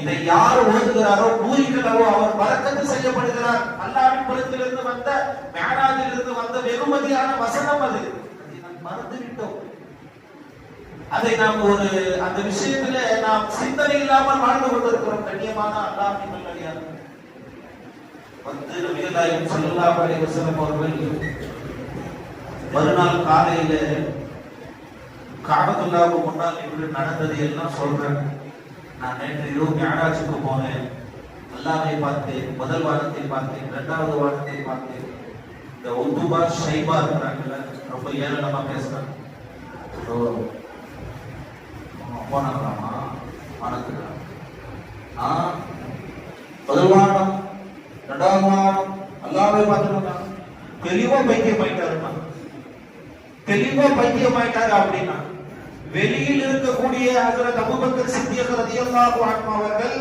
இதை யார் ஓதுகிறாரோ பூரிகளவோ அவர் பரக்கத்து செய்யப்படுகிறார். அல்லாஹ்வின் புறத்திலிருந்து வந்த மேராஜிலிருந்து வந்த வெகுமதியான வசனம் அது. மறந்து விட்டோம். அதை நாம் ஒரு அந்த விஷயத்துல நாம் சிந்தனை இல்லாமல் வாழ்ந்து கொண்டிருக்கிறோம். கண்ணியமான அல்லாஹ்வின் நல்லடியார் வந்து நபிகள் நாயகம் ஸல்லல்லாஹு அலைஹி வஸல்லம் அவர்கள் மறுநாள் காலையில காபத்துல்லாஹ்வுக்கு முன்னால் நின்று நடந்ததை எல்லாம் சொல்றேன். நான் நேற்று இரவு மிஅராஜுக்கு போனேன். அல்லாஹ்வை பார்த்தேன். முதல் வானத்தை பார்த்தேன், இரண்டாவது வானத்தை பார்த்தேன். இந்த உத்துபா ஷைபா இருக்கிறாங்கல்ல, ரொம்ப ஏளனமா பேசுறாங்க. போனாங்களாமா வானத்துக்கு? முதல் வானம், இரண்டாவது வானம், அல்லாஹ்வை பார்த்துருக்காங்க. தெளிவா பைத்தியம் ஆயிட்டாருன்னா, தெளிவா பைத்தியம் ஆயிட்டாரு அப்படின்னா வெளியில் இருக்கக்கூடிய ஹஜ்ரத் அபூபக்கர் சித்திக் ரலியல்லாஹு அன்ஹு அவர்கள்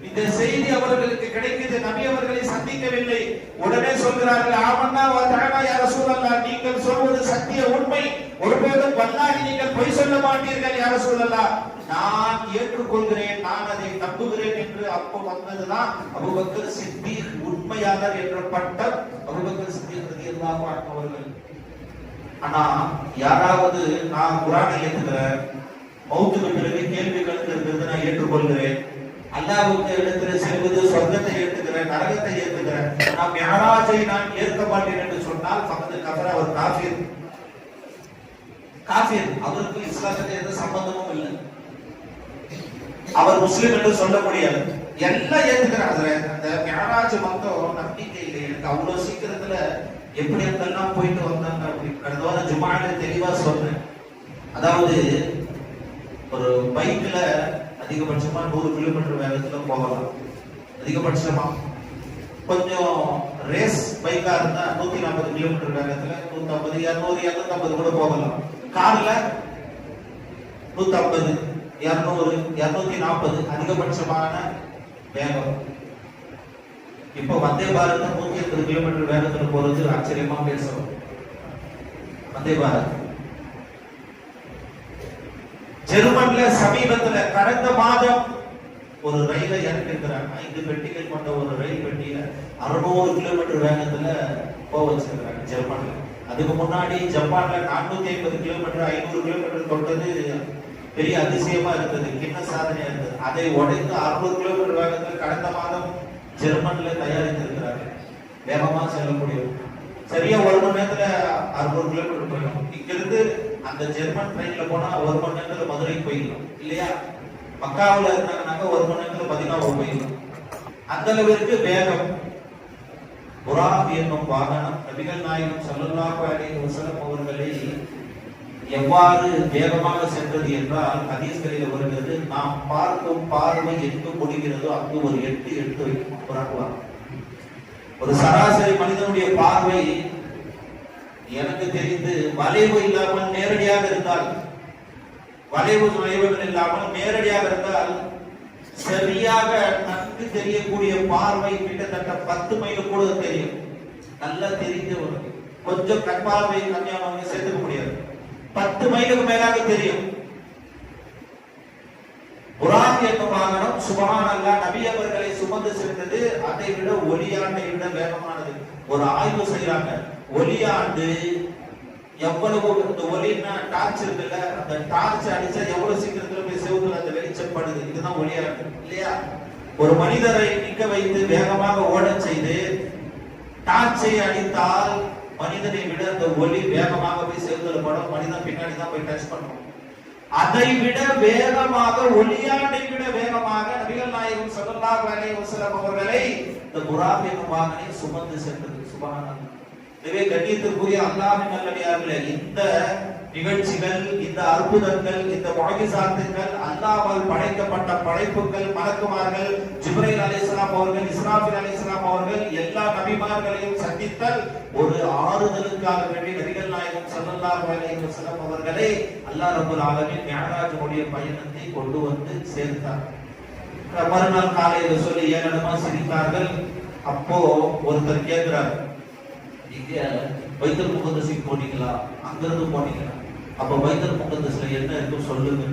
இந்த செய்தி அவர்களுக்கு கிடைக்குது. நபி அவர்களை சந்திக்கவில்லை. உடனே சொல்கிறார்கள், ஆமன்னா வ தஅனா யா ரசூலல்லாஹ், நீங்கள் சொல்வது சத்திய உண்மை. ஒருபோதும் வல்லாஹி நீங்கள் பொய் சொல்ல மாட்டீர்கள் யா ரசூலல்லாஹ். நான் ஏற்றுக்கொள்கிறேன், நான் அதை நம்புகிறேன் என்று அப்போ வந்ததுதான் அபூபக்கர் சித்திக் உண்மையாளர் என்ற பட்டம் அபூபக்கர் சித்திக் ரலியல்லாஹு அன்ஹு அவர்கள். ஆனா யாராவது நான் குர்ஆனை ஏத்துக்கிறேன், மௌத்துக்கு பிறகு கேள்வி கணக்கு இருக்கிறது நான் ஏற்றுக்கொள்கிறேன், அல்லாஹ்வுக்கு இடத்துல செல்வது சொர்க்கத்தை ஏற்றுக்கிறேன், நரகத்தை ஏற்றுக்கிறேன், நான் மிஅராஜை நான் ஏற்க மாட்டேன் என்று சொன்னால் ஃபக்கத் கஃபர, அவர் காஃபிர். காஃபிர். அவருக்கு இஸ்லாத்துக்கு எந்த சம்பந்தமும் இல்லை. அவர் முஸ்லிம் என்று சொல்ல முடியாது. எல்லாம் ஏத்துக்கிறாங்க. அந்த மிஅராஜ் மட்டும் நம்பிக்கை இல்லை எனக்கு. அவ்வளவு சீக்கிரத்துல எப்படி அங்கெல்லாம் போயிட்டு வந்தாங்க அப்படி கடந்த வாரம் ஜும்ஆல தெளிவா சொல்றேன். அதாவது ஒரு பைக்ல அதிகபட்சமா 100 கிலோமீட்டர் வேகத்துல போகலாம். அதிகபட்சமா கொஞ்சம் ரேஸ் பைக்கா இருந்தா 140 கிலோமீட்டர் வேகத்துல 150, 200, 250 கூட போகலாம். கார்ல 150, 200, 240 அதிகபட்சமான வேகம். இப்ப வந்தே பாரத் 180 கிலோமீட்டர் வேகத்துல போறது ஆச்சரியமா பேசுறோம். வந்தே பாரத் ஜெர்மன்ல சமீபத்துல கடந்த மாதம் ஒரு ரயிலை இறக்கிருக்கிறாங்க. 5 பெட்டிகள் கொண்ட ஒரு ரயில் பெட்டியில 600 கிலோமீட்டர் வேகத்துல போக வச்சிருக்கிறாங்க ஜெர்மன்ல. அதுக்கு முன்னாடி ஜப்பான்ல 450 கிலோமீட்டர் 500 கிலோமீட்டர் தொட்டது பெரிய அதிசயமா இருந்தது, கிண்ண சாதனையா இருந்தது. அதை உடைந்து 600 கிலோமீட்டர் வேகத்துல கடந்த மாதம் ஜெர்மன்ல தயாரித்திருக்கிறாங்க. வேகமா செல்லக்கூடிய சரியா 1 மணி நேரத்துல 600 கிலோமீட்டர் போயிடும். இங்கிருந்து அந்த ஜெர்மன் ட்ரெயின்ல போனா 1 மணி நேரத்துல மதுரைக்கு போயிடலாம் இல்லையா? மக்காவுல இருந்தாங்கன்னாக்க 1 மணி நேரத்துல மதீனாவுக்கு போயிடலாம். அந்த அளவிற்கு வேகம். புராக் என்னும் வாகனம் நபிகள் நாயகம் ஸல்லல்லாஹு அலைஹி வஸல்லம் அவர்களை எவ்வாறு வேகமாக சென்றது என்றால் ஹதீஸ்களில் வருகிறது, நாம் பார்க்கும் பார்வை எங்கு முடிகிறதோ அங்கு ஒரு 8 எடுத்து வைக்கும். ஒரு சராசரி மனிதனுடைய பார்வை எனக்கு தெரிந்து வளைவு இல்லாமல் நேரடியாக இருந்தால், வளைவுகள் இல்லாமல் நேரடியாக இருந்தால் சரியாக கண்ணுக்கு தெரியக்கூடிய பார்வை கிட்டத்தட்ட 10 மைல் கூட தெரியும். நல்லா தெரிஞ்சவங்க கொஞ்சம் கண் பார்வை கம்மியானவங்க சேர்த்துக்க முடியாது. 10 மைலுக்கு மேலாக தெரியும். புராக் என்னும் வாகனம் சுபஹானல்லாஹ் நபி அவர்களை சுமந்து சென்றது அதை விட ஒளியாண்டை விட வேகமானது. ஒரு ஆய்வு செய்யறாங்க, ஒளியாண்டு எவ்வளவு, இந்த ஒளின்னா டார்ச் இருக்குல்ல, அந்த டார்ச் அடிச்சா எவ்வளவு சீக்கிரத்துல போய் செவுத்துல அந்த வெளிச்சப்படுது, இதுதான் ஒளியாண்டு இல்லையா? ஒரு மனிதரை நிக்க வைத்து வேகமாக ஓட செய்து டார்ச்சை அடித்தால் மனிதனை விட அந்த ஒளி வேகமாக போய் செவுத்துல படும், மனிதன் பின்னாடி தான் போய் டச் பண்ணும். அதை விட வேகமாக, ஒளியாண்டை விட வேகமாக நபிகள் நாயகம் ஸல்லல்லாஹு அலைஹி வஸல்லம் அவர்களை இந்த புராக் என்னும் வாகனை சுமந்து சென்றது. சுப்ஹானல்லாஹ். எனவே கண்ணியத்திற்குரிய அல்லாஹ்வின் நல்லடியார்களே, இந்த நிகழ்ச்சிகள், இந்த அற்புதங்கள், இந்த முஅஜிசாத்துகள், அல்லாஹ்வால் படைக்கப்பட்ட படைப்புகள், மலக்குமார்கள், ஜிப்ரீல் அலைஹிஸ்ஸலாம் அவர்கள், இஸ்ராஃபில் அலைஹிஸ்ஸலாம் அவர்கள், எல்லா நபிமார்களையும் சந்தித்தல் ஒரு ஆறுதலுக்காக வேண்டி நபிகள் நாயகம் ஸல்லல்லாஹு அலைஹி வஸல்லம் அவர்களை அல்லாஹ் ரப்பல் ஆலமீன் மிஅராஜுடைய பயணத்தை கொண்டு வந்து சேர்த்தார். மறுநாள் காலையில் சொல்லி ஏளனமா சிரித்தார்கள். அப்போ ஒருத்தர் கேட்கிறார், நீங்க பைத்துல் முகத்தஸுக்கு போனீங்களா? அங்கிருந்து போனீங்களா? அப்ப பைத்துல் முகத்தஸ்ல என்ன இருக்கும் சொல்லுங்க.